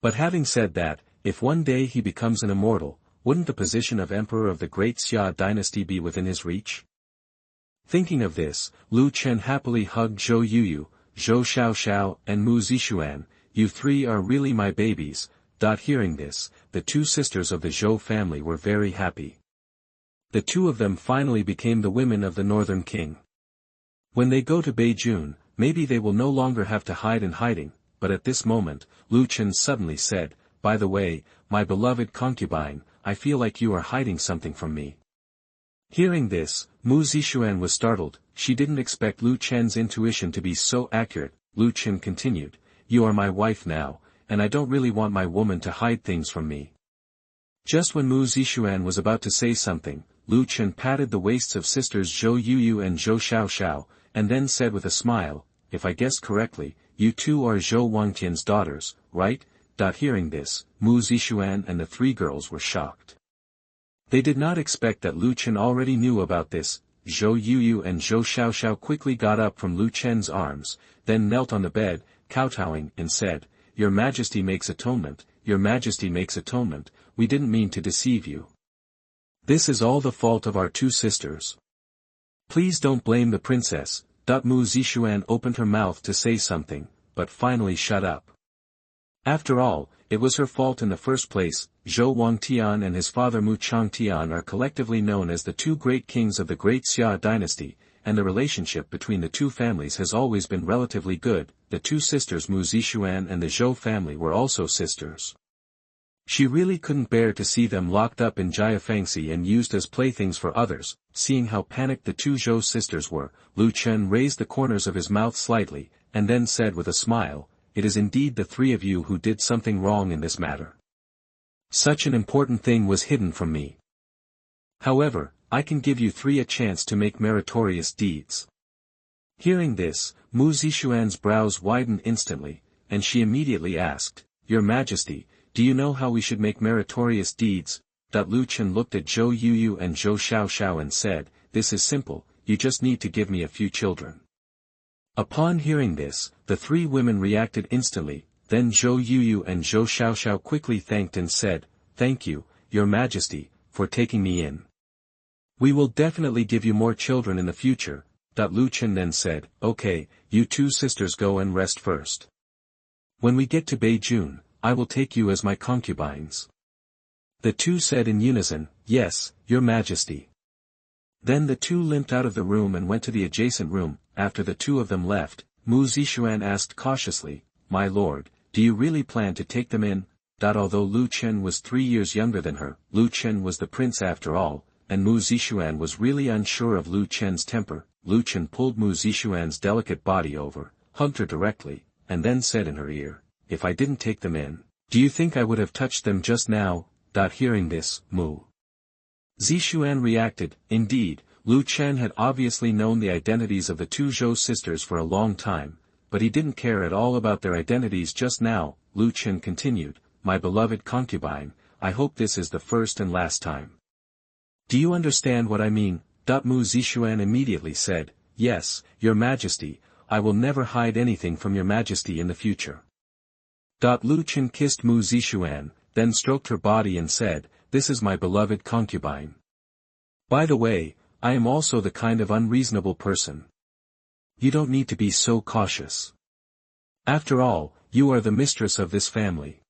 But having said that, if one day he becomes an immortal, wouldn't the position of emperor of the Great Xia Dynasty be within his reach? Thinking of this, Lu Chen happily hugged Zhou Yuyu, Zhou Xiaoxiao, and Mu Zixuan. You three are really my babies. Hearing this, the two sisters of the Zhou family were very happy. The two of them finally became the women of the Northern King. When they go to Beijing, maybe they will no longer have to hide in hiding, but at this moment, Lu Chen suddenly said, by the way, my beloved concubine, I feel like you are hiding something from me. Hearing this, Mu Zixuan was startled. She didn't expect Lu Chen's intuition to be so accurate. Lu Chen continued, you are my wife now, and I don't really want my woman to hide things from me. Just when Mu Zixuan was about to say something, Lu Chen patted the waists of sisters Zhou Yuyu and Zhou Xiaoxiao, and then said with a smile, if I guessed correctly, you two are Zhou Wangtian's daughters, right? Hearing this, Mu Zixuan and the three girls were shocked. They did not expect that Lu Chen already knew about this. Zhou Yuyu and Zhou Xiaoxiao quickly got up from Lu Chen's arms, then knelt on the bed, kowtowing, and said, Your Majesty makes atonement, Your Majesty makes atonement, we didn't mean to deceive you. This is all the fault of our two sisters. Please don't blame the princess. Mu Zixuan opened her mouth to say something, but finally shut up. After all, it was her fault in the first place. Zhou Wangtian and his father Mu Changtian are collectively known as the two great kings of the Great Xia Dynasty, and the relationship between the two families has always been relatively good. The two sisters Mu Zixuan and the Zhou family were also sisters. She really couldn't bear to see them locked up in Jiafangxi and used as playthings for others. Seeing how panicked the two Zhou sisters were, Lu Chen raised the corners of his mouth slightly, and then said with a smile, It is indeed the three of you who did something wrong in this matter. Such an important thing was hidden from me. However, I can give you three a chance to make meritorious deeds. Hearing this, Mu Zixuan's brows widened instantly, and she immediately asked, Your Majesty, do you know how we should make meritorious deeds? Lu Chen looked at Zhou Yuyu and Zhou Xiaoxiao and said, This is simple, you just need to give me a few children. Upon hearing this, the three women reacted instantly. Then Zhou Yuyu and Zhou Xiaoxiao quickly thanked and said, Thank you, Your Majesty, for taking me in. We will definitely give you more children in the future. Lu Chen then said, Okay, you two sisters go and rest first. When we get to Beijing, I will take you as my concubines. The two said in unison, Yes, Your Majesty. Then the two limped out of the room and went to the adjacent room. After the two of them left, Mu Zixuan asked cautiously, My lord, do you really plan to take them in? Although Lu Chen was 3 years younger than her, Lu Chen was the prince after all, and Mu Zixuan was really unsure of Lu Chen's temper. Lu Chen pulled Mu Zixuan's delicate body over, hugged her directly, and then said in her ear, If I didn't take them in, do you think I would have touched them just now? Hearing this, Mu Zixuan reacted. Indeed, Lu Chen had obviously known the identities of the two Zhou sisters for a long time, but he didn't care at all about their identities just now. Lu Chen continued, My beloved concubine, I hope this is the first and last time. Do you understand what I mean? Mu Zixuan immediately said, Yes, Your Majesty, I will never hide anything from your majesty in the future. Lu Chen kissed Mu Zixuan, then stroked her body and said, "This is my beloved concubine. By the way, I am also the kind of unreasonable person. You don't need to be so cautious. After all, you are the mistress of this family."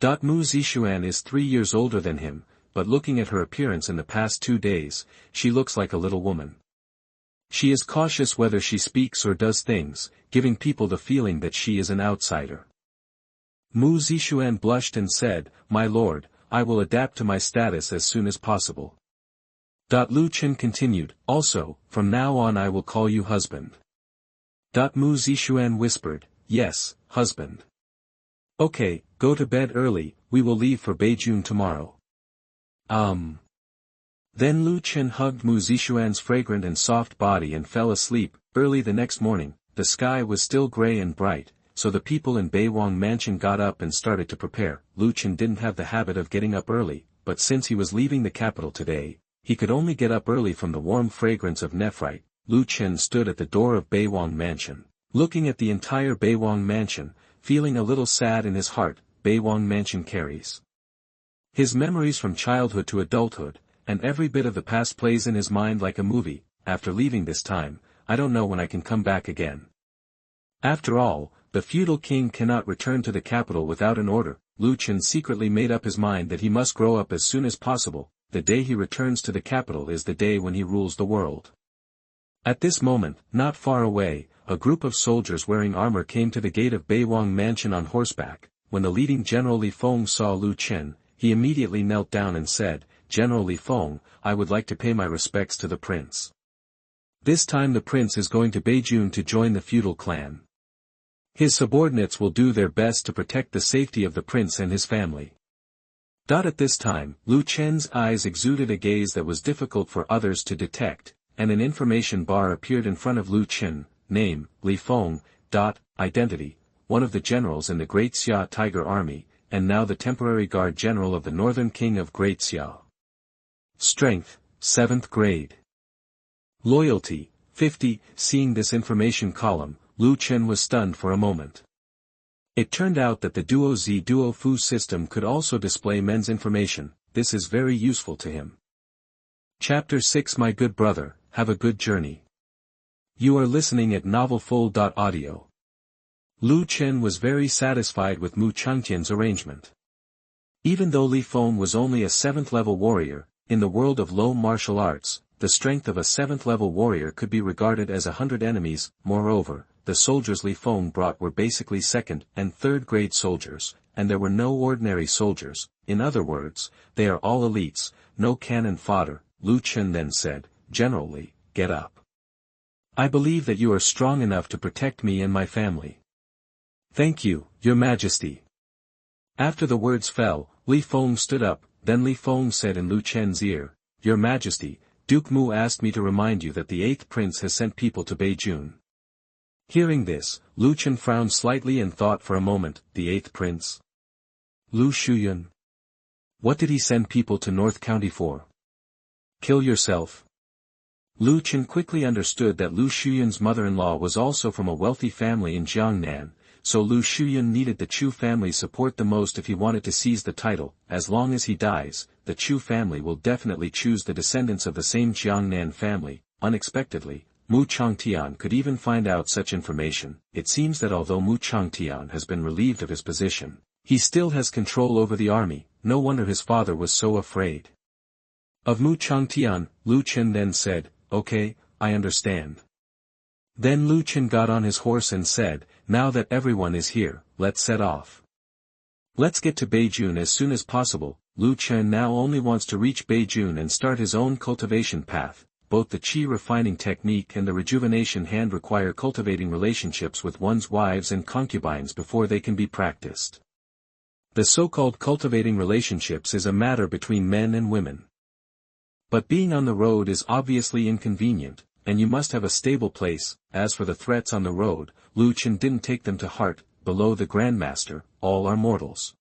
Mu Zixuan is 3 years older than him, but looking at her appearance in the past 2 days, she looks like a little woman. She is cautious whether she speaks or does things, giving people the feeling that she is an outsider. Mu Zixuan blushed and said, "My lord, I will adapt to my status as soon as possible." Lu Chen continued, "Also, from now on I will call you husband." Mu Zixuan whispered, "Yes, husband. Okay, go to bed early, we will leave for Beijing tomorrow." Then Lu Chen hugged Mu Zixuan's fragrant and soft body and fell asleep. Early the next morning, the sky was still gray and bright, so the people in Beiwang Mansion got up and started to prepare. Lu Chen didn't have the habit of getting up early, but since he was leaving the capital today, he could only get up early from the warm fragrance of nephrite. Lu Chen stood at the door of Beiwang Mansion, looking at the entire Beiwang Mansion, feeling a little sad in his heart. Beiwang Mansion carries his memories from childhood to adulthood, and every bit of the past plays in his mind like a movie. After leaving this time, I don't know when I can come back again. After all, the feudal king cannot return to the capital without an order. Lu Chen secretly made up his mind that he must grow up as soon as possible. The day he returns to the capital is the day when he rules the world. At this moment, not far away, a group of soldiers wearing armor came to the gate of Beiwang Mansion on horseback. When the leading General Li Feng saw Lu Chen, he immediately knelt down and said, "General Li Feng, I would like to pay my respects to the prince. This time the prince is going to Beijing to join the feudal clan. His subordinates will do their best to protect the safety of the prince and his family." At this time, Lu Chen's eyes exuded a gaze that was difficult for others to detect, and an information bar appeared in front of Lu Chen. Name, Li Feng. Identity, one of the generals in the Great Xia Tiger Army, and now the temporary guard general of the Northern King of Great Xia. Strength, 7th grade. Loyalty, 50. Seeing this information column, Lu Chen was stunned for a moment. It turned out that the Duo Z Duo Fu system could also display men's information. This is very useful to him. Chapter 6. My good brother, have a good journey. You are listening at novelfull.audio. Lu Chen was very satisfied with Mu Changtian's arrangement. Even though Li Feng was only a 7th level warrior, in the world of low martial arts, the strength of a 7th level warrior could be regarded as 100 enemies. Moreover, the soldiers Li Feng brought were basically 2nd and 3rd grade soldiers, and there were no ordinary soldiers. In other words, they are all elites, no cannon fodder. Lu Chen then said, "General Li, get up. I believe that you are strong enough to protect me and my family." "Thank you, your majesty." After the words fell, Li Feng stood up. Then Li Feng said in Lu Chen's ear, "Your majesty, Duke Mu asked me to remind you that the 8th prince has sent people to Beijing." Hearing this, Lu Chen frowned slightly and thought for a moment. The 8th prince? Lu Shuyun? What did he send people to North County for? Kill yourself? Lu Chen quickly understood that Lu Shuyun's mother-in-law was also from a wealthy family in Jiangnan, so Lu Shuyun needed the Chu family support the most if he wanted to seize the title. As long as he dies, the Chu family will definitely choose the descendants of the same Jiangnan family. Unexpectedly, Mu Changtian could even find out such information. It seems that although Mu Changtian has been relieved of his position, he still has control over the army. No wonder his father was so afraid of Mu Changtian. Lu Chen then said, "Okay, I understand." Then Lu Chen got on his horse and said, "Now that everyone is here, let's set off. Let's get to Beijing as soon as possible." Lu Chen now only wants to reach Beijing and start his own cultivation path. Both the qi refining technique and the rejuvenation hand require cultivating relationships with one's wives and concubines before they can be practiced. The so-called cultivating relationships is a matter between men and women. But being on the road is obviously inconvenient, and you must have a stable place. As for the threats on the road, Lu Chen didn't take them to heart. Below the Grandmaster, all are mortals.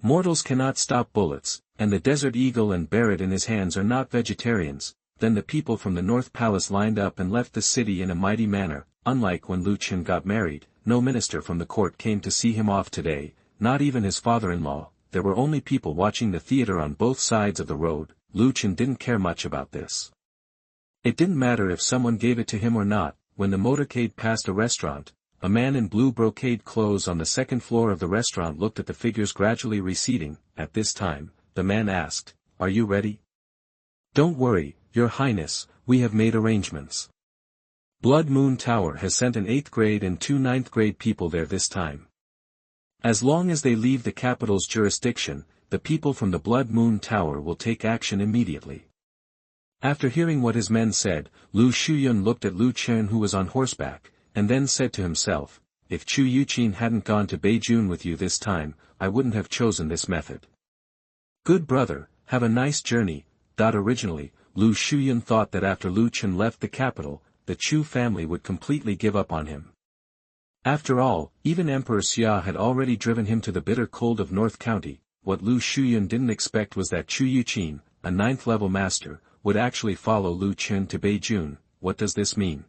Mortals cannot stop bullets, and the desert eagle and Barrett in his hands are not vegetarians. then the people from the North Palace lined up and left the city in a mighty manner. Unlike when Lu Chen got married, no minister from the court came to see him off today, not even his father-in-law. There were only people watching the theater on both sides of the road. Lu Chen didn't care much about this. It didn't matter if someone gave it to him or not. When the motorcade passed a restaurant, a man in blue brocade clothes on the second floor of the restaurant looked at the figures gradually receding. At this time, the man asked, "Are you ready?" "Don't worry, Your Highness, we have made arrangements. Blood Moon Tower has sent an 8th grade and 2 9th grade people there this time. As long as they leave the capital's jurisdiction, the people from the Blood Moon Tower will take action immediately." After hearing what his men said, Lu Shuyun looked at Lu Chen, who was on horseback, and then said to himself, "If Chu Yuqin hadn't gone to Beijing with you this time, I wouldn't have chosen this method." "Good brother, have a nice journey." Originally, Lu Shuyun thought that after Lu Chen left the capital, the Chu family would completely give up on him. After all, even Emperor Xia had already driven him to the bitter cold of North County. What Lu Shuyun didn't expect was that Chu Yuqin, a 9th-level master, would actually follow Lu Chen to Beijing. What does this mean?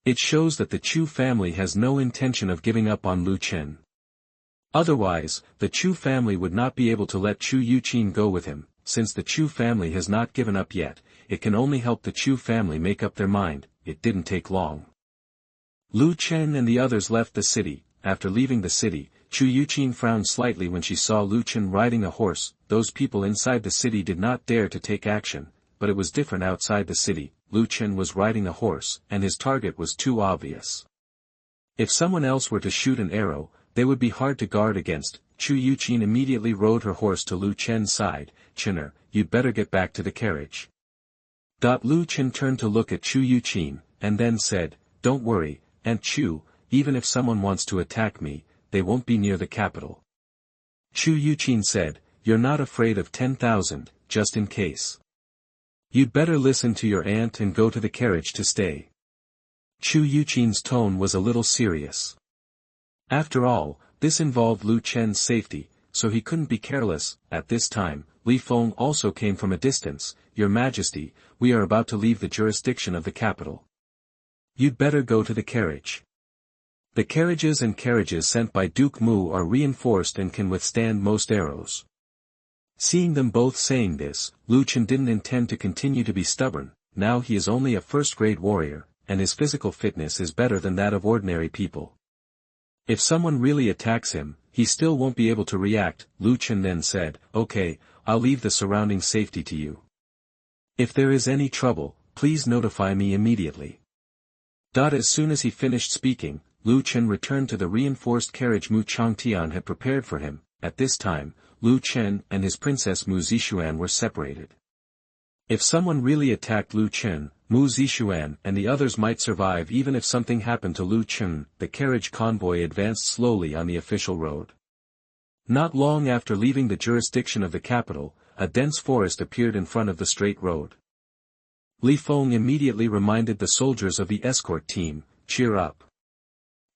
It shows that the Chu family has no intention of giving up on Lu Chen. Otherwise, the Chu family would not be able to let Chu Yuqin go with him. Since the Chu family has not given up yet, it can only help the Chu family make up their mind. It didn't take long. Lu Chen and the others left the city. After leaving the city, Chu Yuqin frowned slightly when she saw Lu Chen riding a horse. Those people inside the city did not dare to take action, but it was different outside the city. Lu Chen was riding a horse, and his target was too obvious. If someone else were to shoot an arrow, they would be hard to guard against. Chu Yuqin immediately rode her horse to Lu Chen's side. "Chener, you'd better get back to the carriage." Lu Chen turned to look at Chu Yuqin, and then said, "Don't worry, Aunt Chu, even if someone wants to attack me, they won't be near the capital." Chu Yuqin said, "You're not afraid of 10,000, just in case. You'd better listen to your aunt and go to the carriage to stay." Chu Yuqin's tone was a little serious. After all, this involved Lu Chen's safety, so he couldn't be careless. At this time, Li Feng also came from a distance. "Your Majesty, we are about to leave the jurisdiction of the capital. You'd better go to the carriage. The carriages and carriages sent by Duke Mu are reinforced and can withstand most arrows." Seeing them both saying this, Lu Chen didn't intend to continue to be stubborn. Now he is only a first-grade warrior, and his physical fitness is better than that of ordinary people. If someone really attacks him, he still won't be able to react. Lu Chen then said, "Okay, I'll leave the surrounding safety to you. If there is any trouble, please notify me immediately." As soon as he finished speaking, Lu Chen returned to the reinforced carriage Mu Changtian had prepared for him. At this time, Lu Chen and his princess Mu Zixuan were separated. If someone really attacked Lu Chen, Mu Zixuan and the others might survive even if something happened to Lu Chen. The carriage convoy advanced slowly on the official road. Not long after leaving the jurisdiction of the capital, a dense forest appeared in front of the straight road. Li Feng immediately reminded the soldiers of the escort team, "Cheer up.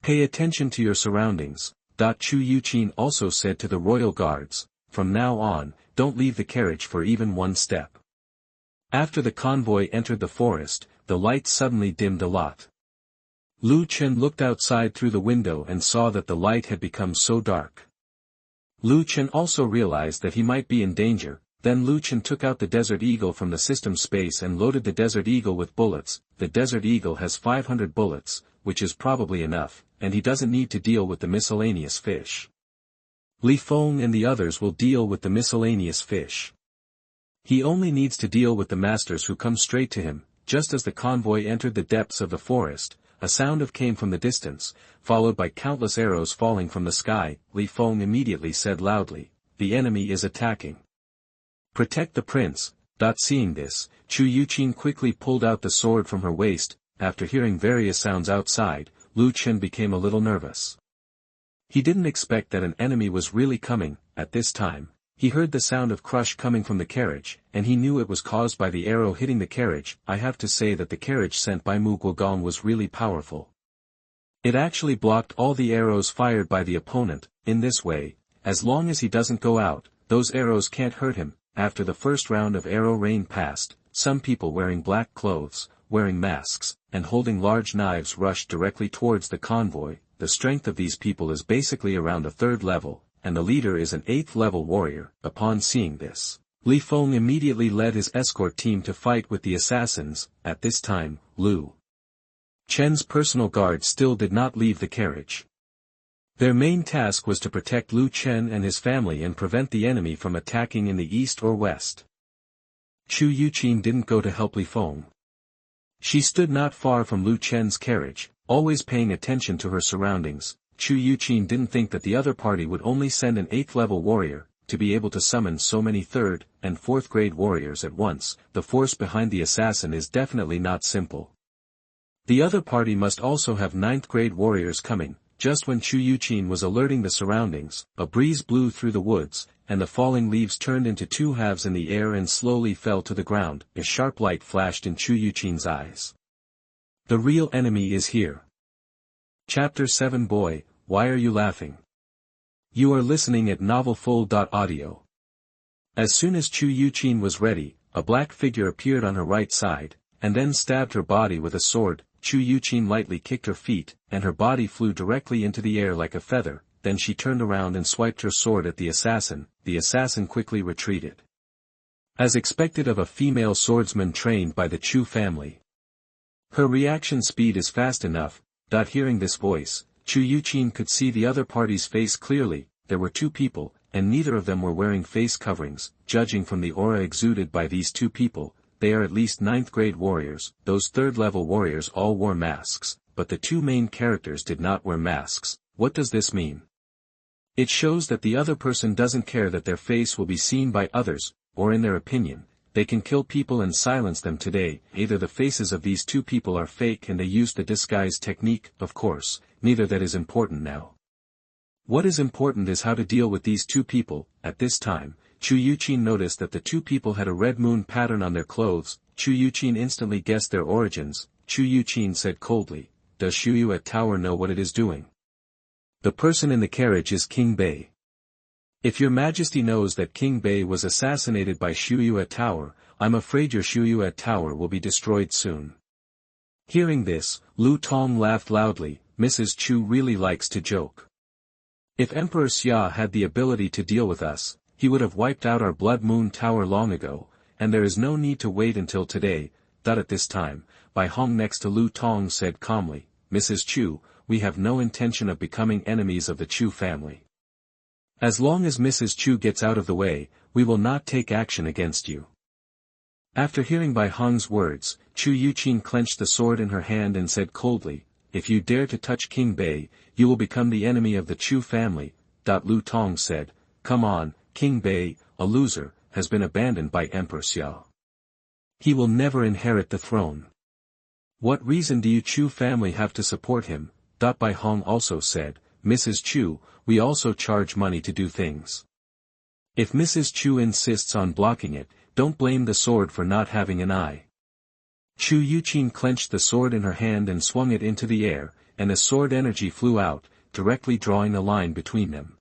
Pay attention to your surroundings." Chu Yuqin also said to the royal guards, "From now on, don't leave the carriage for even one step." After the convoy entered the forest, the light suddenly dimmed a lot. Lu Chen looked outside through the window and saw that the light had become so dark. Lu Chen also realized that he might be in danger. Then Lu Chen took out the Desert Eagle from the system space and loaded the Desert Eagle with bullets. The Desert Eagle has 500 bullets, which is probably enough, and he doesn't need to deal with the miscellaneous fish. Li Feng and the others will deal with the miscellaneous fish. He only needs to deal with the masters who come straight to him. Just as the convoy entered the depths of the forest, a sound came from the distance, followed by countless arrows falling from the sky. Li Feng immediately said loudly, "The enemy is attacking. Protect the prince." Seeing this, Chu Yuqin quickly pulled out the sword from her waist. After hearing various sounds outside, Lu Chen became a little nervous. He didn't expect that an enemy was really coming. At this time, he heard the sound of crush coming from the carriage, and he knew it was caused by the arrow hitting the carriage. I have to say that the carriage sent by Mu Guogong was really powerful. It actually blocked all the arrows fired by the opponent. In this way, as long as he doesn't go out, those arrows can't hurt him. After the first round of arrow rain passed, some people wearing black clothes, wearing masks, and holding large knives rushed directly towards the convoy. The strength of these people is basically around a 3rd level, and the leader is an 8th level warrior. Upon seeing this, Li Feng immediately led his escort team to fight with the assassins. At this time, Lu Chen's personal guard still did not leave the carriage. Their main task was to protect Lu Chen and his family and prevent the enemy from attacking in the east or west. Chu Yuqin didn't go to help Li Feng. She stood not far from Lu Chen's carriage, always paying attention to her surroundings. Chu Yuqin didn't think that the other party would only send an 8th level warrior, to be able to summon so many 3rd and 4th grade warriors at once. The force behind the assassin is definitely not simple. The other party must also have 9th grade warriors coming. Just when Chu Yuqin was alerting the surroundings, a breeze blew through the woods, and the falling leaves turned into 2 halves in the air and slowly fell to the ground. A sharp light flashed in Chu Yuqin's eyes. The real enemy is here. Chapter 7. Boy, why are you laughing? You are listening at novelfull.audio. As soon as Chu Yuqin was ready, a black figure appeared on her right side, and then stabbed her body with a sword. Chu Yuqin lightly kicked her feet, and her body flew directly into the air like a feather. Then she turned around and swiped her sword at the assassin. The assassin quickly retreated. As expected of a female swordsman trained by the Chu family. Her reaction speed is fast enough. Hearing this voice, Chu Yuqin could see the other party's face clearly. There were 2 people, and neither of them were wearing face coverings. Judging from the aura exuded by these 2 people, they are at least 9th grade warriors. Those 3rd level warriors all wore masks, but the 2 main characters did not wear masks. What does this mean? It shows that the other person doesn't care that their face will be seen by others, or in their opinion, they can kill people and silence them today. Either the faces of these 2 people are fake and they used the disguise technique. Of course, neither that is important now. What is important is how to deal with these 2 people. At this time, Chu Yuqin noticed that the 2 people had a red moon pattern on their clothes. Chu Yuqin instantly guessed their origins. Chu Yuqin said coldly, "Does Shuyue Tower know what it is doing?" The person in the carriage is King Bei. If your majesty knows that King Bei was assassinated by Shuyue Tower, I'm afraid your Shuyue Tower will be destroyed soon. Hearing this, Lu Tong laughed loudly. Mrs. Chu really likes to joke. If Emperor Xia had the ability to deal with us, he would have wiped out our Blood Moon Tower long ago, and there is no need to wait until today. At this time, Bai Hong next to Lu Tong said calmly, "Mrs. Chu, we have no intention of becoming enemies of the Chu family. As long as Mrs. Chu gets out of the way, we will not take action against you." After hearing Bai Hong's words, Chu Yuqin clenched the sword in her hand and said coldly, "If you dare to touch King Bei, you will become the enemy of the Chu family." Lu Tong said, "Come on, King Bei, a loser, has been abandoned by Emperor Xia. He will never inherit the throne. What reason do you Chu family have to support him?" Bai Hong also said, "Mrs. Chu, we also charge money to do things. If Mrs. Chu insists on blocking it, don't blame the sword for not having an eye." Chu Yuqin clenched the sword in her hand and swung it into the air, and the sword energy flew out, directly drawing a line between them.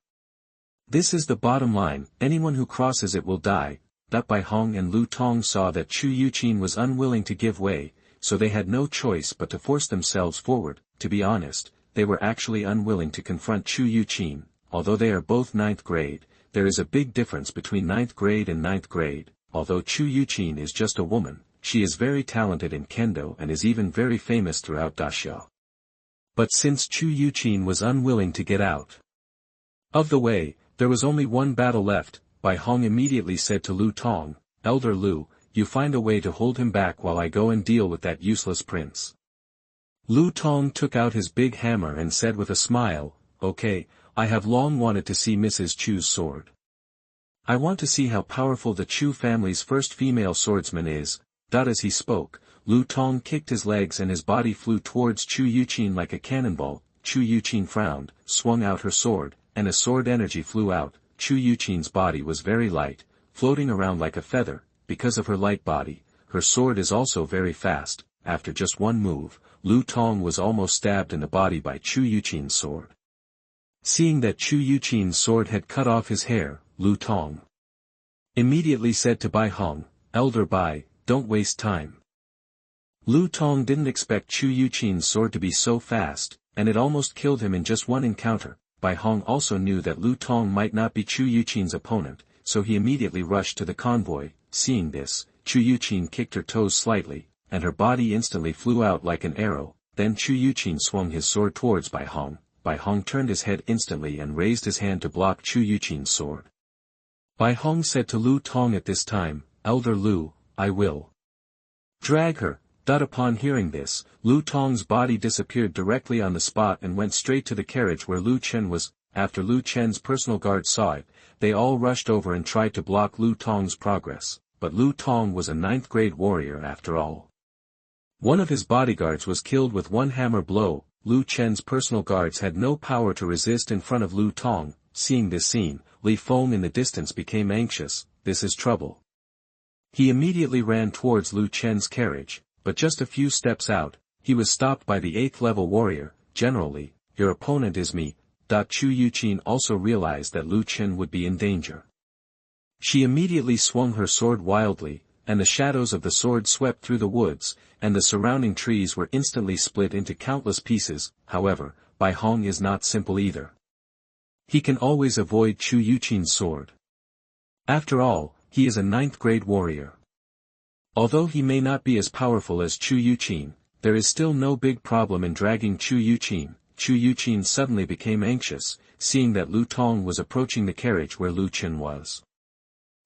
This is the bottom line, anyone who crosses it will die. Bai Hong and Lu Tong saw that Chu Yuqin was unwilling to give way, so they had no choice but to force themselves forward. To be honest, they were actually unwilling to confront Chu Yuqin. Although they are both 9th grade, there is a big difference between 9th grade and 9th grade. Although Chu Yuqin is just a woman, she is very talented in kendo and is even very famous throughout Daxia. But since Chu Yuqin was unwilling to get out of the way, there was only one battle left. Bai Hong immediately said to Lu Tong, "Elder Lu, you find a way to hold him back while I go and deal with that useless prince." Lu Tong took out his big hammer and said with a smile, "Okay, I have long wanted to see Mrs. Chu's sword. I want to see how powerful the Chu family's first female swordsman is." As he spoke, Lu Tong kicked his legs and his body flew towards Chu Yuqin like a cannonball. Chu Yuqin frowned, swung out her sword, and a sword energy flew out. Chu Yuqin's body was very light, floating around like a feather. Because of her light body, her sword is also very fast. After just one move, Lu Tong was almost stabbed in the body by Chu Yuqin's sword. Seeing that Chu Yuqin's sword had cut off his hair, Lu Tong immediately said to Bai Hong, "Elder Bai, don't waste time. Lu Tong didn't expect Chu Yuqin's sword to be so fast, and it almost killed him in just one encounter. Bai Hong also knew that Lu Tong might not be Chu Yuqin's opponent, so he immediately rushed to the convoy. Seeing this, Chu Yuqin kicked her toes slightly, and her body instantly flew out like an arrow. Then Chu Yuqin swung his sword towards Bai Hong. Bai Hong turned his head instantly and raised his hand to block Chu Yuqin's sword. Bai Hong said to Lu Tong at this time, "Elder Lu, I will drag her." Upon hearing this, Lu Tong's body disappeared directly on the spot and went straight to the carriage where Lu Chen was. After Lu Chen's personal guard saw it, they all rushed over and tried to block Lu Tong's progress, but Lu Tong was a 9th-grade warrior after all. One of his bodyguards was killed with one hammer blow. Lu Chen's personal guards had no power to resist in front of Lu Tong. Seeing this scene, Li Feng in the distance became anxious. This is trouble. He immediately ran towards Lu Chen's carriage, but just a few steps out, he was stopped by the 8th-level warrior. "Generally, your opponent is me." Chu Yuqin also realized that Lu Chen would be in danger. She immediately swung her sword wildly, and the shadows of the sword swept through the woods, and the surrounding trees were instantly split into countless pieces. However, Bai Hong is not simple either. He can always avoid Chu Yuqin's sword. After all, he is a 9th-grade warrior. Although he may not be as powerful as Chu Yuqin, there is still no big problem in dragging Chu Yuqin. Chu Yuqin suddenly became anxious, seeing that Lu Tong was approaching the carriage where Lu Chen was.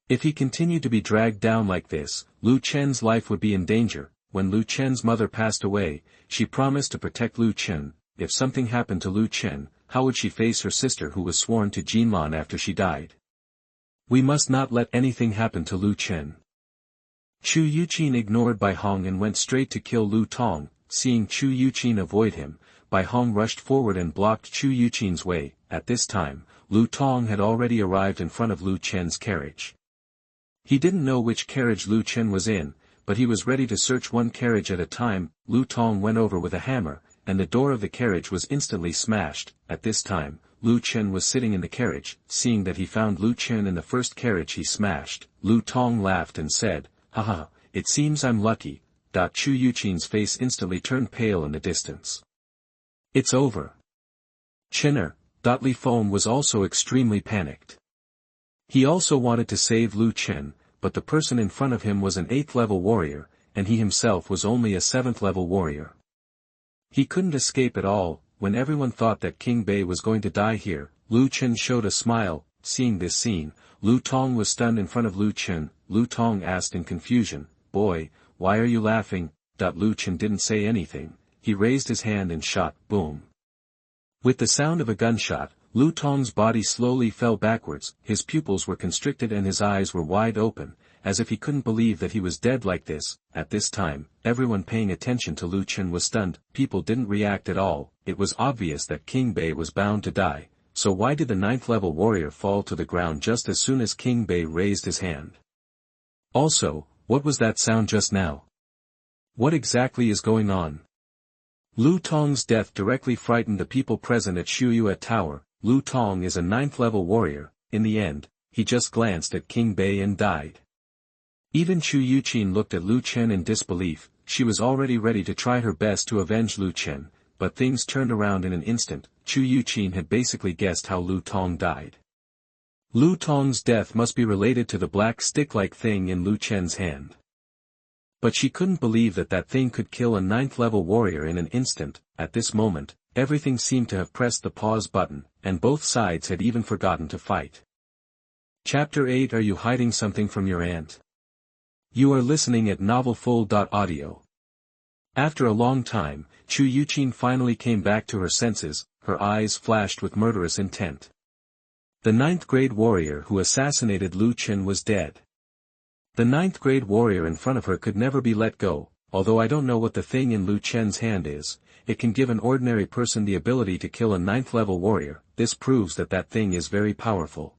If he continued to be dragged down like this, Lu Chen's life would be in danger. When Lu Chen's mother passed away, she promised to protect Lu Chen. If something happened to Lu Chen, how would she face her sister who was sworn to Jinlan after she died? We must not let anything happen to Lu Chen. Chu Yuqin ignored Bai Hong and went straight to kill Lu Tong. Seeing Chu Yuqin avoid him, Bai Hong rushed forward and blocked Chu Yuqin's way. At this time, Lu Tong had already arrived in front of Lu Chen's carriage. He didn't know which carriage Lu Chen was in, but he was ready to search one carriage at a time. Lu Tong went over with a hammer, and the door of the carriage was instantly smashed. At this time, Lu Chen was sitting in the carriage. Seeing that he found Lu Chen in the first carriage he smashed, Lu Tong laughed and said, "Haha, it seems I'm lucky." Chu Yuqin's face instantly turned pale in the distance. "It's over." Chenner. Li Feng was also extremely panicked. He also wanted to save Lu Chen, but the person in front of him was an 8th-level warrior, and he himself was only a 7th-level warrior. He couldn't escape at all. When everyone thought that King Bei was going to die here, Lu Chen showed a smile. Seeing this scene, Lu Tong was stunned in front of Lu Chen. Lu Tong asked in confusion, "Boy, why are you laughing?" Lu Chen didn't say anything. He raised his hand and shot. Boom. With the sound of a gunshot, Lu Tong's body slowly fell backwards. His pupils were constricted and his eyes were wide open, as if he couldn't believe that he was dead like this. At this time, everyone paying attention to Lu Chen was stunned. People didn't react at all. It was obvious that King Bei was bound to die. So why did the 9th-level warrior fall to the ground just as soon as King Bei raised his hand? Also, what was that sound just now? What exactly is going on? Lu Tong's death directly frightened the people present at Shuyue Tower. Lu Tong is a 9th-level warrior. In the end, he just glanced at King Bei and died. Even Chu Yuqin looked at Lu Chen in disbelief. She was already ready to try her best to avenge Lu Chen, but things turned around in an instant. Chu Yuqin had basically guessed how Lu Tong died. Lu Tong's death must be related to the black stick-like thing in Lu Chen's hand. But she couldn't believe that that thing could kill a 9th-level warrior in an instant. At this moment, everything seemed to have pressed the pause button, and both sides had even forgotten to fight. Chapter 8. Are you hiding something from your aunt? You are listening at novelfull.audio. After a long time, Chu Yuqin finally came back to her senses. Her eyes flashed with murderous intent. The 9th-grade warrior who assassinated Lu Chen was dead. The 9th-grade warrior in front of her could never be let go. Although I don't know what the thing in Lu Chen's hand is, it can give an ordinary person the ability to kill a 9th-level warrior. This proves that that thing is very powerful.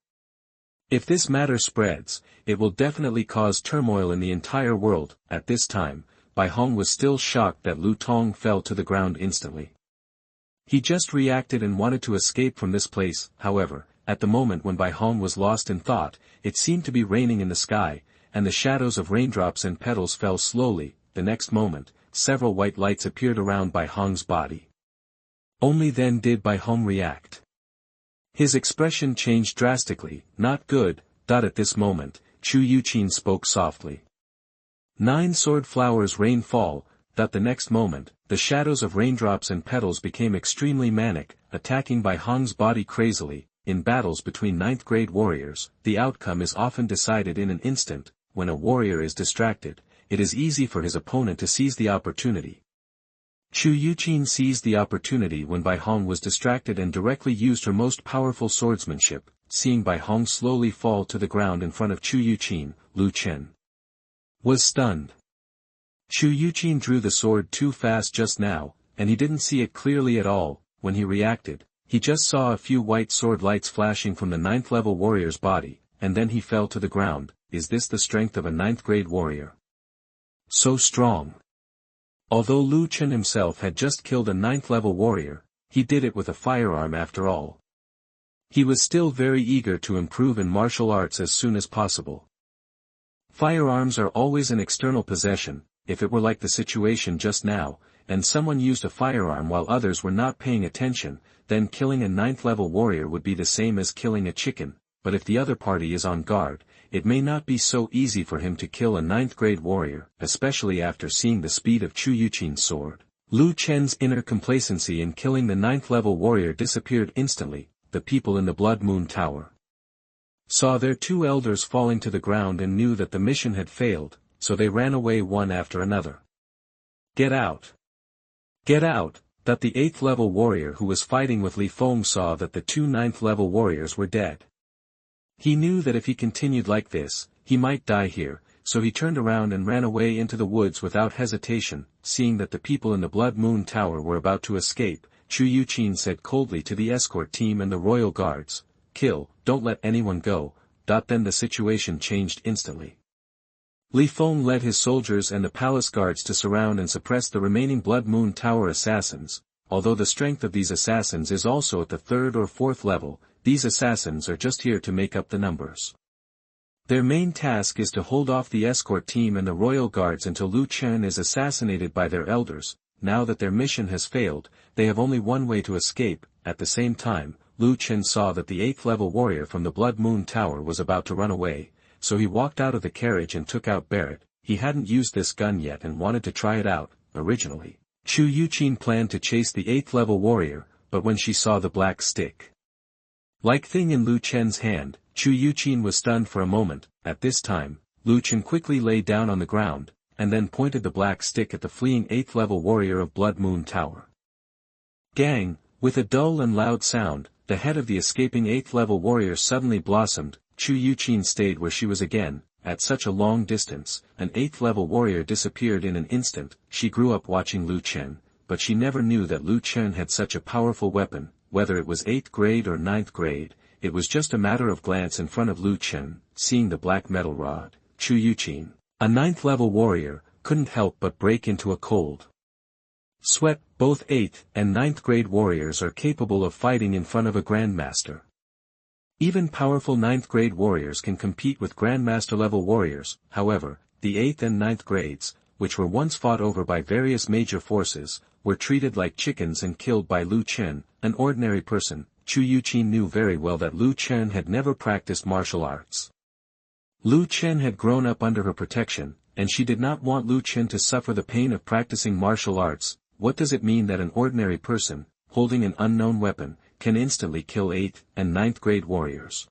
If this matter spreads, it will definitely cause turmoil in the entire world. At this time, Bai Hong was still shocked that Lu Tong fell to the ground instantly. He just reacted and wanted to escape from this place. However, at the moment when Bai Hong was lost in thought, it seemed to be raining in the sky, and the shadows of raindrops and petals fell slowly. The next moment, several white lights appeared around Bai Hong's body. Only then did Bai Hong react. His expression changed drastically. Not good. At this moment, Chu Yuqin spoke softly. 9 sword flowers rain fall. The next moment, the shadows of raindrops and petals became extremely manic, attacking Bai Hong's body crazily. In battles between 9th grade warriors, the outcome is often decided in an instant. When a warrior is distracted, it is easy for his opponent to seize the opportunity. Chu Yuqin seized the opportunity when Bai Hong was distracted and directly used her most powerful swordsmanship. Seeing Bai Hong slowly fall to the ground in front of Chu Yuqin, Chen was stunned. Chu Yuqin drew the sword too fast just now, and he didn't see it clearly at all. When he reacted, he just saw a few white sword lights flashing from the 9th level warrior's body, and then he fell to the ground. Is this the strength of a 9th grade warrior? So strong. Although Chen himself had just killed a 9th level warrior, he did it with a firearm after all. He was still very eager to improve in martial arts as soon as possible. Firearms are always an external possession. If it were like the situation just now, and someone used a firearm while others were not paying attention, then killing a 9th level warrior would be the same as killing a chicken. But if the other party is on guard, it may not be so easy for him to kill a 9th grade warrior, especially after seeing the speed of Chu Yuqin's sword. Chen's inner complacency in killing the 9th level warrior disappeared instantly. The people in the Blood Moon Tower saw their 2 elders falling to the ground and knew that the mission had failed, so they ran away one after another. Get out! Get out! The 8th level warrior who was fighting with Li Feng saw that the 2 9th level warriors were dead. He knew that if he continued like this, he might die here, so he turned around and ran away into the woods without hesitation. Seeing that the people in the Blood Moon Tower were about to escape, Chu Yuqin said coldly to the escort team and the royal guards, "Kill, don't let anyone go." Then the situation changed instantly. Li Feng led his soldiers and the palace guards to surround and suppress the remaining Blood Moon Tower assassins. Although the strength of these assassins is also at the 3rd or 4th level, these assassins are just here to make up the numbers. Their main task is to hold off the escort team and the royal guards until Chen is assassinated by their elders. Now that their mission has failed, they have only one way to escape. At the same time, Chen saw that the 8th level warrior from the Blood Moon Tower was about to run away, so he walked out of the carriage and took out Barrett. He hadn't used this gun yet and wanted to try it out. Originally, Chu Yuqin planned to chase the 8th level warrior, but when she saw the black stick-like thing in Chen's hand, Chu Yuqin was stunned for a moment. At this time, Chen quickly lay down on the ground, and then pointed the black stick at the fleeing 8th level warrior of Blood Moon Tower. Gang! With a dull and loud sound, the head of the escaping 8th level warrior suddenly blossomed. Chu Yuqin stayed where she was again. At such a long distance, an 8th level warrior disappeared in an instant. She grew up watching Chen, but she never knew that Chen had such a powerful weapon. Whether it was 8th grade or 9th grade, it was just a matter of glance in front of Chen. Seeing the black metal rod, Chu Yuqin, a 9th level warrior, couldn't help but break into a cold sweat. Both 8th and 9th grade warriors are capable of fighting in front of a grandmaster. Even powerful 9th grade warriors can compete with grandmaster level warriors. However, the 8th and 9th grades, which were once fought over by various major forces, were treated like chickens and killed by Chen, an ordinary person. Chu Yuqin knew very well that Chen had never practiced martial arts. Chen had grown up under her protection, and she did not want Chen to suffer the pain of practicing martial arts. What does it mean that an ordinary person, holding an unknown weapon, can instantly kill 8th and 9th grade warriors?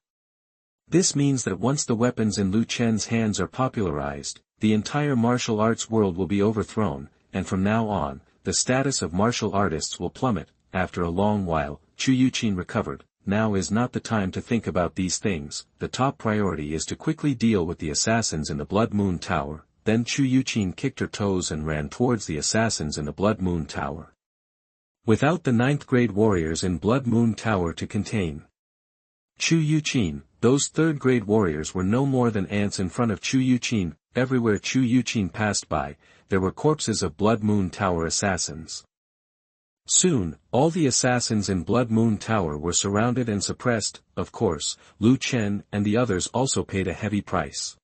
This means that once the weapons in Chen's hands are popularized, the entire martial arts world will be overthrown, and from now on, the status of martial artists will plummet. After a long while, Chu Yuqin recovered. Now is not the time to think about these things. The top priority is to quickly deal with the assassins in the Blood Moon Tower. Then Chu Yuqin kicked her toes and ran towards the assassins in the Blood Moon Tower. Without the 9th grade warriors in Blood Moon Tower to contain Chu Yuqin, those 3rd grade warriors were no more than ants in front of Chu Yuqin. Everywhere Chu Yuqin passed by, there were corpses of Blood Moon Tower assassins. Soon, all the assassins in Blood Moon Tower were surrounded and suppressed. Of course, Chen and the others also paid a heavy price.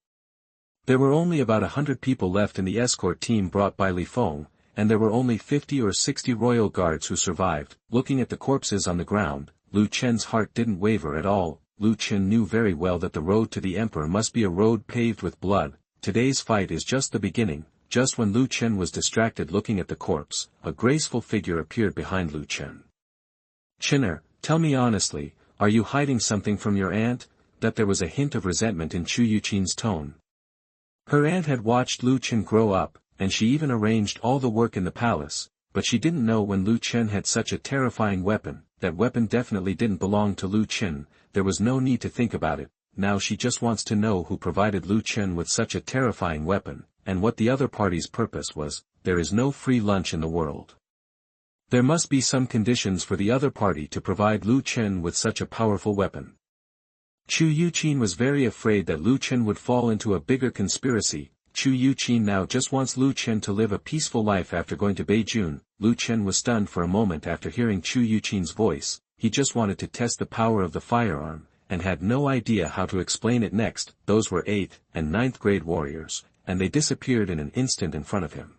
There were only about 100 people left in the escort team brought by Li Feng, and there were only 50 or 60 royal guards who survived. Looking at the corpses on the ground, Lu Chen's heart didn't waver at all. Lu Chen knew very well that the road to the emperor must be a road paved with blood. Today's fight is just the beginning. Just when Lu Chen was distracted looking at the corpse, a graceful figure appeared behind Lu Chen. "Chener, tell me honestly, are you hiding something from your aunt?" That there was a hint of resentment in Chu Yuqin's tone. Her aunt had watched Lu Chen grow up, and she even arranged all the work in the palace, but she didn't know when Lu Chen had such a terrifying weapon. That weapon definitely didn't belong to Lu Chen. There was no need to think about it. Now she just wants to know who provided Lu Chen with such a terrifying weapon, and what the other party's purpose was. There is no free lunch in the world. There must be some conditions for the other party to provide Lu Chen with such a powerful weapon. Chu Yuqin was very afraid that Lu Chen would fall into a bigger conspiracy. Chu Yuqin now just wants Lu Chen to live a peaceful life after going to Beijing. Lu Chen was stunned for a moment after hearing Chu Yuqin's voice. He just wanted to test the power of the firearm, and had no idea how to explain it next. Those were 8th and 9th grade warriors, and they disappeared in an instant in front of him.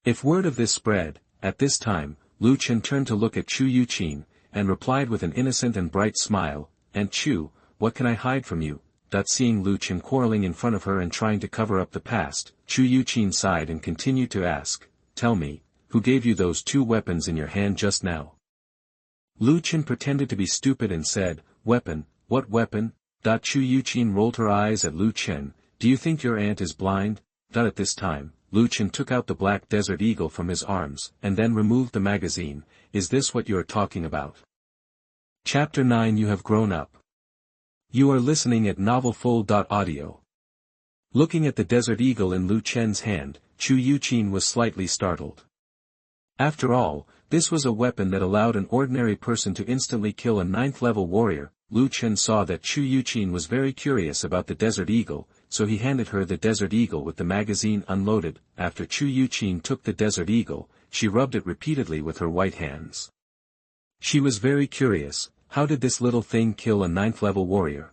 If word of this spread, at this time, Lu Chen turned to look at Chu Yuqin, and replied with an innocent and bright smile, "Aunt Chu, what can I hide from you?" Seeing Lu Chen quarreling in front of her and trying to cover up the past, Chu Yuqin sighed and continued to ask, "Tell me, who gave you those 2 weapons in your hand just now?" Lu Chen pretended to be stupid and said, "Weapon, what weapon?" Chu Yuqin rolled her eyes at Lu Chen. "Do you think your aunt is blind?" At this time, Lu Chen took out the black desert eagle from his arms, and then removed the magazine. "Is this what you are talking about?" Chapter 9. You have grown up. You are listening at novelfull.audio. Looking at the desert eagle in Lu Chen's hand, Chu Yuqin was slightly startled. After all, this was a weapon that allowed an ordinary person to instantly kill a 9th-level warrior. Lu Chen saw that Chu Yuqin was very curious about the desert eagle, so he handed her the desert eagle with the magazine unloaded. After Chu Yuqin took the desert eagle, she rubbed it repeatedly with her white hands. She was very curious. How did this little thing kill a 9th-level warrior?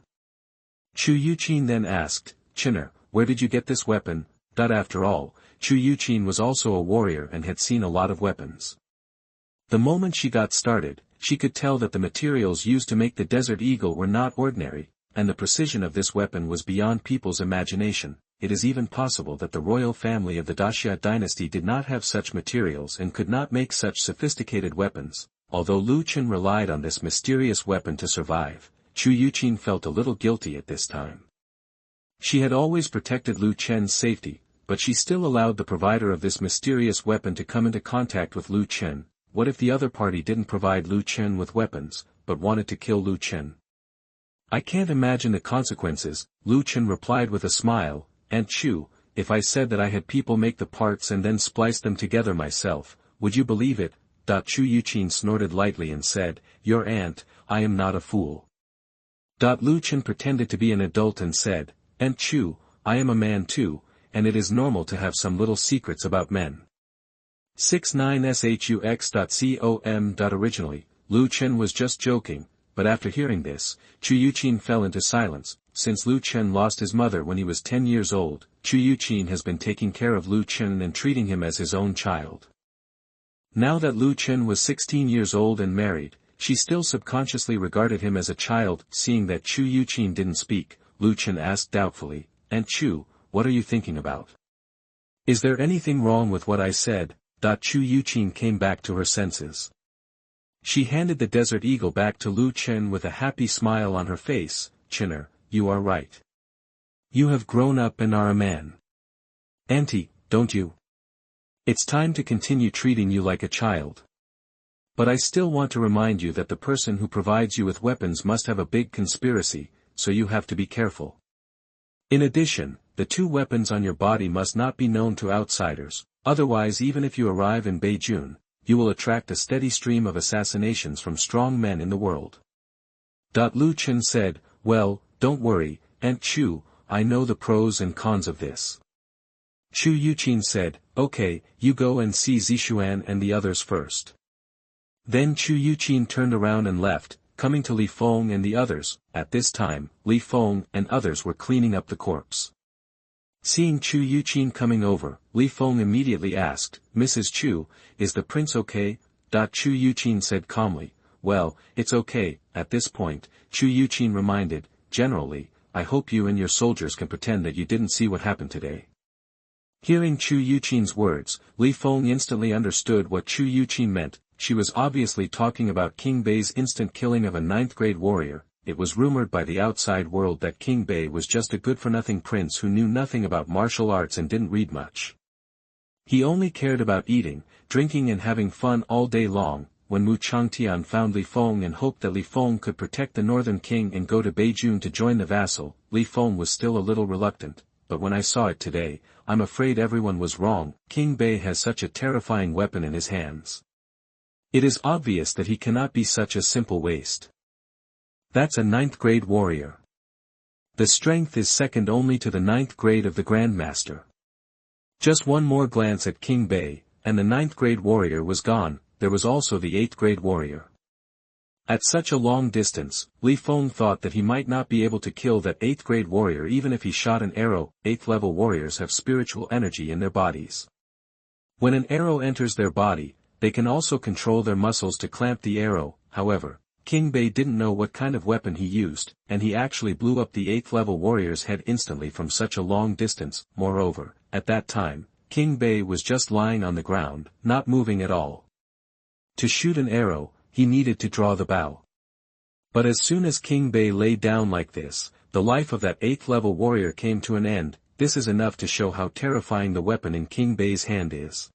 Chu Yuqin then asked, "Chener, where did you get this weapon?" After all, Chu Yuqin was also a warrior and had seen a lot of weapons. The moment she got started, she could tell that the materials used to make the desert eagle were not ordinary, and the precision of this weapon was beyond people's imagination. It is even possible that the royal family of the Xia Dynasty did not have such materials and could not make such sophisticated weapons. Although Lu Chen relied on this mysterious weapon to survive, Chu Yuqin felt a little guilty at this time. She had always protected Lu Chen's safety, but she still allowed the provider of this mysterious weapon to come into contact with Lu Chen. What if the other party didn't provide Lu Chen with weapons, but wanted to kill Lu Chen? "I can't imagine the consequences," Lu Chen replied with a smile. "Aunt Chu, if I said that I had people make the parts and then splice them together myself, would you believe it?" Chu Yuqin snorted lightly and said, "Your aunt, I am not a fool." Lu Chen pretended to be an adult and said, "Aunt Chu, I am a man too, and it is normal to have some little secrets about men." 69shux.com. Originally, Lu Chen was just joking, but after hearing this, Chu Yuqin fell into silence. Since Lu Chen lost his mother when he was 10 years old, Chu Yuqin has been taking care of Lu Chen and treating him as his own child. Now that Lu Chen was 16 years old and married, she still subconsciously regarded him as a child. Seeing that Chu Yuqin didn't speak, Lu Chen asked doubtfully, "Aunt Chu, what are you thinking about? Is there anything wrong with what I said?" Chu Yuqin came back to her senses. She handed the desert eagle back to Lu Chen with a happy smile on her face. "Chener, you are right. You have grown up and are a man. Auntie, don't you? It's time to continue treating you like a child. But I still want to remind you that the person who provides you with weapons must have a big conspiracy, so you have to be careful. In addition, the 2 weapons on your body must not be known to outsiders, otherwise even if you arrive in Beijing, you will attract a steady stream of assassinations from strong men in the world." Lu Chen said, "Well, don't worry, Aunt Chu, I know the pros and cons of this." Chu Yuqin said, "Okay, you go and see Zixuan and the others first." Then Chu Yuqin turned around and left, coming to Li Feng and the others. At this time, Li Feng and others were cleaning up the corpse. Seeing Chu Yuqin coming over, Li Feng immediately asked, "Mrs. Chu, is the prince okay?" Chu Yuqin said calmly, "Well, it's okay." At this point, Chu Yuqin reminded, "Generally, I hope you and your soldiers can pretend that you didn't see what happened today." Hearing Chu Yuqin's words, Li Feng instantly understood what Chu Yuqin meant. She was obviously talking about King Bei's instant killing of a 9th-grade warrior. It was rumored by the outside world that King Bei was just a good-for-nothing prince who knew nothing about martial arts and didn't read much. He only cared about eating, drinking and having fun all day long. When Mu Changtian found Li Feng and hoped that Li Feng could protect the northern king and go to Beijing to join the vassal, Li Feng was still a little reluctant, but when I saw it today, I'm afraid everyone was wrong. King Bei has such a terrifying weapon in his hands. It is obvious that he cannot be such a simple waste. That's a 9th-grade warrior. The strength is second only to the 9th grade of the Grandmaster. Just one more glance at King Bei, and the 9th-grade warrior was gone. There was also the 8th-grade warrior. At such a long distance, Li Feng thought that he might not be able to kill that 8th-grade warrior even if he shot an arrow. 8th-level warriors have spiritual energy in their bodies. When an arrow enters their body, they can also control their muscles to clamp the arrow. However, King Bei didn't know what kind of weapon he used, and he actually blew up the 8th-level warrior's head instantly from such a long distance. Moreover, at that time, King Bei was just lying on the ground, not moving at all. To shoot an arrow, he needed to draw the bow. But as soon as King Bei lay down like this, the life of that 8th-level warrior came to an end. This is enough to show how terrifying the weapon in King Bei's hand is.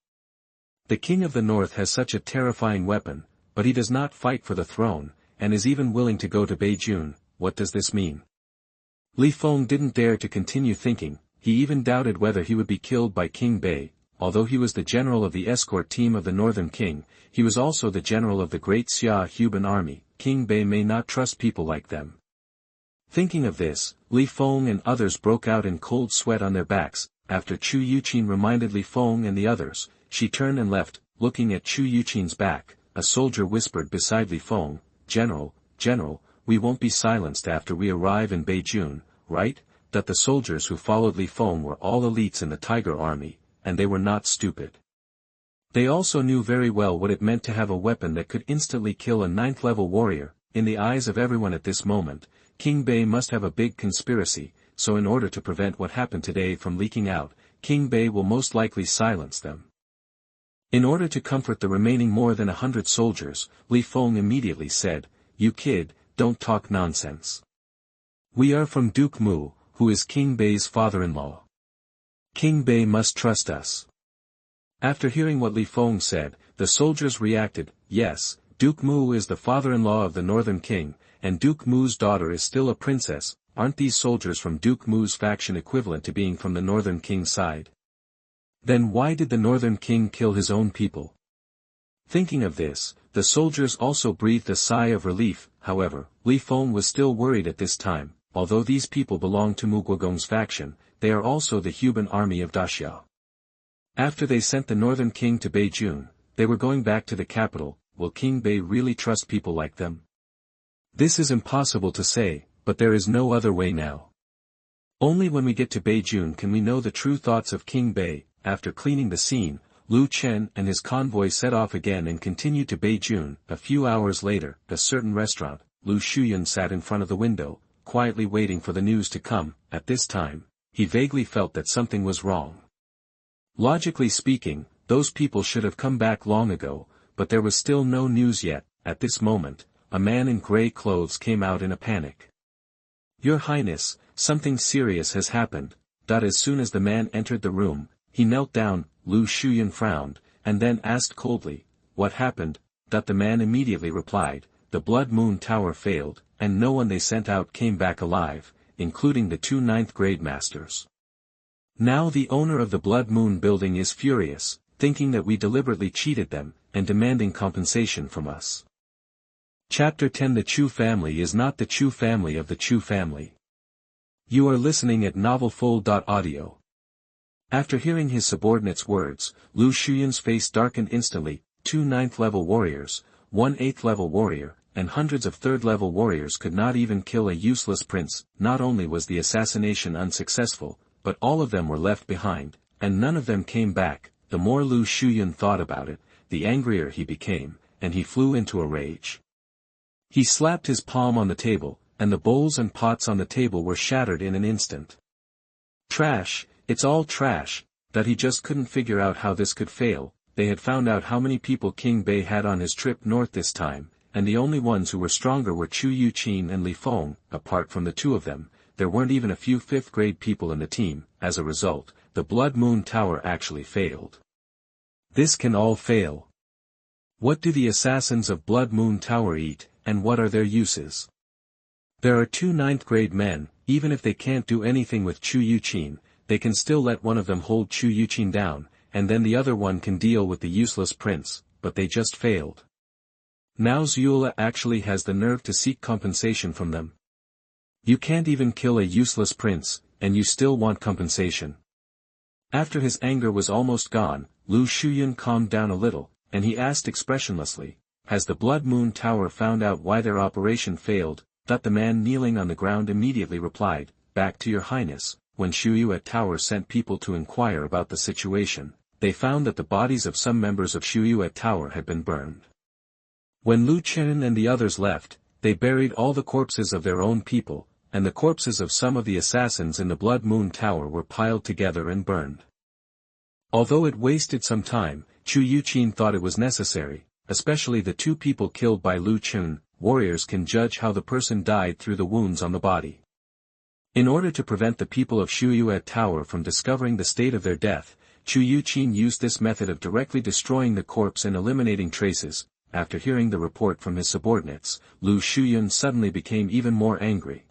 The king of the north has such a terrifying weapon, but he does not fight for the throne, and is even willing to go to Beijing. What does this mean? Li Feng didn't dare to continue thinking. He even doubted whether he would be killed by King Bei. Although he was the general of the escort team of the northern king, he was also the general of the Great Xia Dynasty army. King Bei may not trust people like them. Thinking of this, Li Feng and others broke out in cold sweat on their backs. After Chu Yuqin reminded Li Feng and the others, she turned and left. Looking at Chu Yuqin's back, a soldier whispered beside Li Feng, "General, we won't be silenced after we arrive in Beijing, right?" That the soldiers who followed Li Feng were all elites in the Tiger Army, and they were not stupid. They also knew very well what it meant to have a weapon that could instantly kill a 9th-level warrior. In the eyes of everyone at this moment, King Bei must have a big conspiracy, so in order to prevent what happened today from leaking out, King Bei will most likely silence them. In order to comfort the remaining more than 100 soldiers, Li Feng immediately said, "You kid, don't talk nonsense. We are from Duke Mu, who is King Bei's father-in-law. King Bei must trust us." After hearing what Li Feng said, the soldiers reacted, "Yes, Duke Mu is the father-in-law of the northern king, and Duke Mu's daughter is still a princess. Aren't these soldiers from Duke Mu's faction equivalent to being from the northern king's side? Then why did the northern king kill his own people?" Thinking of this, the soldiers also breathed a sigh of relief. However, Li Feng was still worried at this time. Although these people belong to Mu Guogong's faction, they are also the Huban army of Daxia. After they sent the northern king to Beijing, they were going back to the capital. Will King Bei really trust people like them? This is impossible to say, but there is no other way now. Only when we get to Beijing can we know the true thoughts of King Bei. After cleaning the scene, Lu Chen and his convoy set off again and continued to Beijing. A few hours later, at a certain restaurant, Lu Shuyun sat in front of the window, quietly waiting for the news to come. At this time, he vaguely felt that something was wrong. Logically speaking, those people should have come back long ago, but there was still no news yet. At this moment, a man in gray clothes came out in a panic. "Your Highness, something serious has happened." As soon as the man entered the room, he knelt down. Lu Shuyun frowned, and then asked coldly, "What happened?" The man immediately replied, "The Blood Moon Tower failed, and no one they sent out came back alive, including the 2 9th-grade masters. Now the owner of the Blood Moon building is furious, thinking that we deliberately cheated them, and demanding compensation from us." Chapter 10. The Chu family is not the Chu family of the Chu family. You are listening at novelfull.audio. After hearing his subordinate's words, Lu Shuyun's face darkened instantly. 2 9th-level warriors, 1 8th-level warrior, and hundreds of 3rd-level warriors could not even kill a useless prince. Not only was the assassination unsuccessful, but all of them were left behind, and none of them came back. The more Lu Shuyun thought about it, the angrier he became, and he flew into a rage. He slapped his palm on the table, and the bowls and pots on the table were shattered in an instant. Trash, it's all trash, that he just couldn't figure out how this could fail. They had found out how many people King Bei had on his trip north this time, and the only ones who were stronger were Chu Yuqin and Li Feng. Apart from the two of them, there weren't even a few fifth-grade people in the team. As a result, the Blood Moon Tower actually failed. This can all fail. What do the assassins of Blood Moon Tower eat, and what are their uses? There are two ninth-grade men. Even if they can't do anything with Chu Yuqin, they can still let one of them hold Chu Yuqin down, and then the other one can deal with the useless prince, but they just failed. Now Zula actually has the nerve to seek compensation from them. You can't even kill a useless prince, and you still want compensation. After his anger was almost gone, Lu Shuyun calmed down a little, and he asked expressionlessly, "Has the Blood Moon Tower found out why their operation failed?" That the man kneeling on the ground immediately replied, "Back to your highness, when Shuyue Tower sent people to inquire about the situation, they found that the bodies of some members of Shuyue Tower had been burned. When Lu Chen and the others left, they buried all the corpses of their own people, and the corpses of some of the assassins in the Blood Moon Tower were piled together and burned." Although it wasted some time, Chu Yuqin thought it was necessary, especially the two people killed by Lu Chen. Warriors can judge how the person died through the wounds on the body. In order to prevent the people of Shuyue Tower from discovering the state of their death, Chu Yuqin used this method of directly destroying the corpse and eliminating traces. After hearing the report from his subordinates, Lu Shuyun suddenly became even more angry.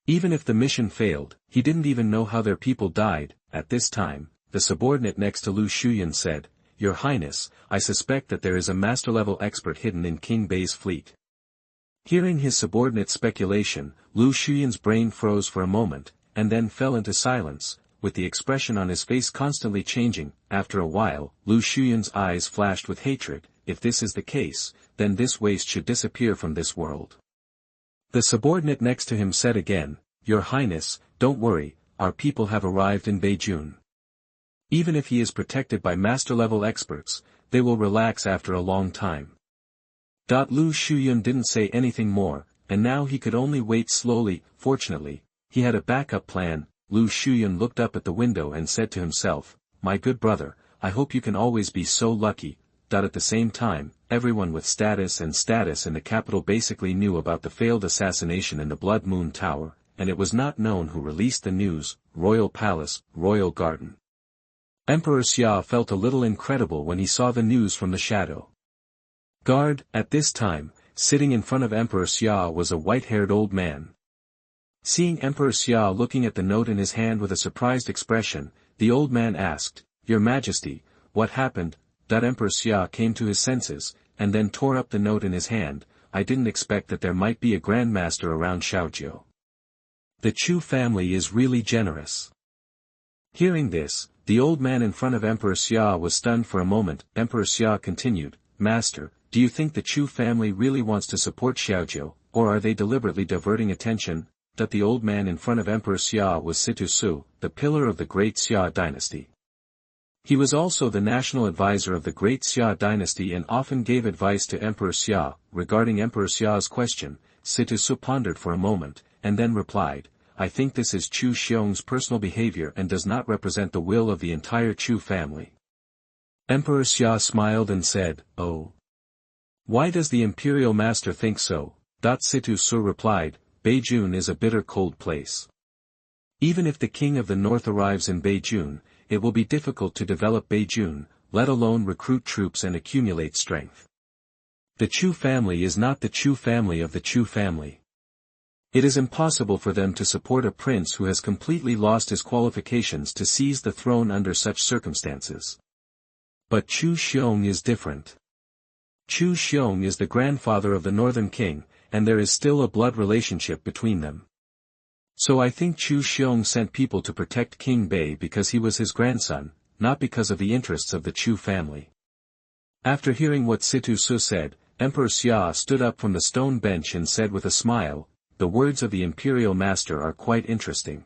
Even if the mission failed, he didn't even know how their people died. At this time, the subordinate next to Lu Shuyun said, "Your Highness, I suspect that there is a master-level expert hidden in King Bei's fleet." Hearing his subordinate's speculation, Lu Shuyun's brain froze for a moment, and then fell into silence, with the expression on his face constantly changing. After a while, Lu Shuyun's eyes flashed with hatred. If this is the case, then this waste should disappear from this world. The subordinate next to him said again, "Your Highness, don't worry, our people have arrived in Beijing. Even if he is protected by master-level experts, they will relax after a long time." Lu Shuyun didn't say anything more, and now he could only wait slowly. Fortunately, he had a backup plan. Lu Shuyun looked up at the window and said to himself, "My good brother, I hope you can always be so lucky." At the same time, everyone with status in the capital basically knew about the failed assassination in the Blood Moon Tower, and it was not known who released the news. Royal Palace, Royal Garden. Emperor Xia felt a little incredible when he saw the news from the shadow. Guard. At this time, sitting in front of Emperor Xia was a white-haired old man. Seeing Emperor Xia looking at the note in his hand with a surprised expression, the old man asked, "Your Majesty, what happened?" Emperor Xia came to his senses, and then tore up the note in his hand. "I didn't expect that there might be a grandmaster around Xiaojiu. The Chu family is really generous." Hearing this, the old man in front of Emperor Xia was stunned for a moment. Emperor Xia continued, "Master, do you think the Chu family really wants to support Xiaojiu, or are they deliberately diverting attention?" The old man in front of Emperor Xia was Situ Su, the pillar of the Great Xia Dynasty. He was also the national advisor of the Great Xia Dynasty and often gave advice to Emperor Xia. Regarding Emperor Xia's question, Situ Su pondered for a moment, and then replied, "I think this is Chu Xiong's personal behavior and does not represent the will of the entire Chu family." Emperor Xia smiled and said, "Oh. Why does the imperial master think so?" Situ Su replied, "Beijing is a bitter cold place. Even if the king of the north arrives in Beijing, it will be difficult to develop Beijing, let alone recruit troops and accumulate strength. The Chu family is not the Chu family of the Chu family. It is impossible for them to support a prince who has completely lost his qualifications to seize the throne under such circumstances. But Chu Xiong is different. Chu Xiong is the grandfather of the northern king, and there is still a blood relationship between them. So I think Chu Xiong sent people to protect King Bei because he was his grandson, not because of the interests of the Chu family." After hearing what Situ Su said, Emperor Xia stood up from the stone bench and said with a smile, "The words of the imperial master are quite interesting.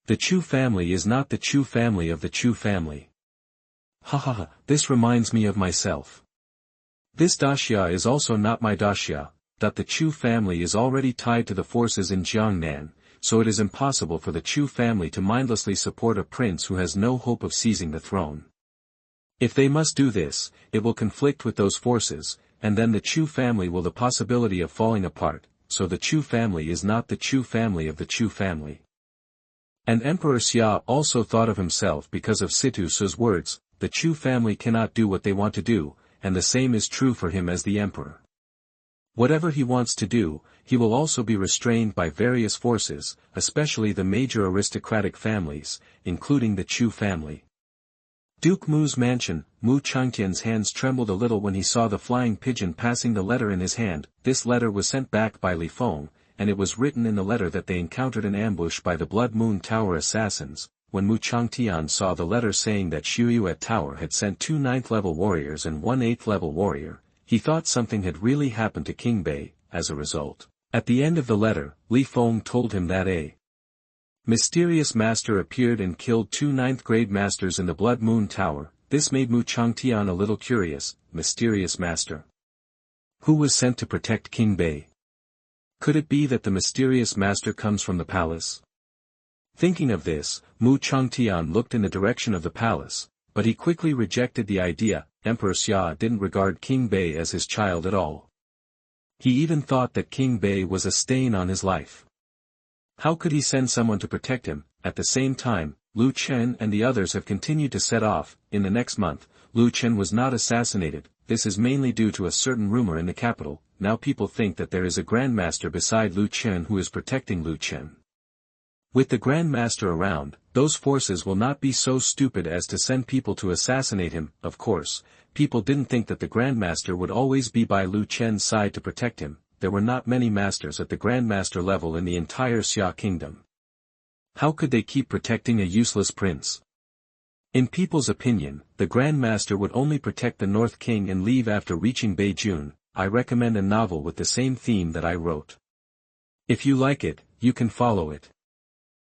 The Chu family is not the Chu family of the Chu family. Ha ha ha, this reminds me of myself. This daxia is also not my daxia, that the Chu family is already tied to the forces in Jiangnan, so it is impossible for the Chu family to mindlessly support a prince who has no hope of seizing the throne. If they must do this, it will conflict with those forces, and then the Chu family will the possibility of falling apart, so the Chu family is not the Chu family of the Chu family. And Emperor Xia also thought of himself because of Situ Su's words, the Chu family cannot do what they want to do, and the same is true for him as the emperor. Whatever he wants to do, he will also be restrained by various forces, especially the major aristocratic families, including the Chu family. Duke Mu's mansion, Mu Changtian's hands trembled a little when he saw the flying pigeon passing the letter in his hand. This letter was sent back by Li Feng, and it was written in the letter that they encountered an ambush by the Blood Moon Tower assassins. When Mu Changtian saw the letter saying that Xiuyu at Tower had sent 2 9th-level warriors and 1 8th-level warrior, he thought something had really happened to King Bei. As a result, at the end of the letter, Li Feng told him that a mysterious master appeared and killed 2 9th-grade masters in the Blood Moon Tower. This made Mu Changtian a little curious. Mysterious master? Who was sent to protect King Bei? Could it be that the mysterious master comes from the palace? Thinking of this, Mu Changtian looked in the direction of the palace, but he quickly rejected the idea. Emperor Xia didn't regard King Bei as his child at all. He even thought that King Bei was a stain on his life. How could he send someone to protect him? At the same time, Lu Chen and the others have continued to set off. In the next month, Lu Chen was not assassinated. This is mainly due to a certain rumor in the capital. Now people think that there is a grandmaster beside Lu Chen who is protecting Lu Chen. With the grandmaster around, those forces will not be so stupid as to send people to assassinate him. Of course, people didn't think that the grandmaster would always be by Lu Chen's side to protect him. There were not many masters at the grandmaster level in the entire Xia kingdom. How could they keep protecting a useless prince? In people's opinion, the grandmaster would only protect the North King and leave after reaching Beijing. I recommend a novel with the same theme that I wrote. If you like it, you can follow it.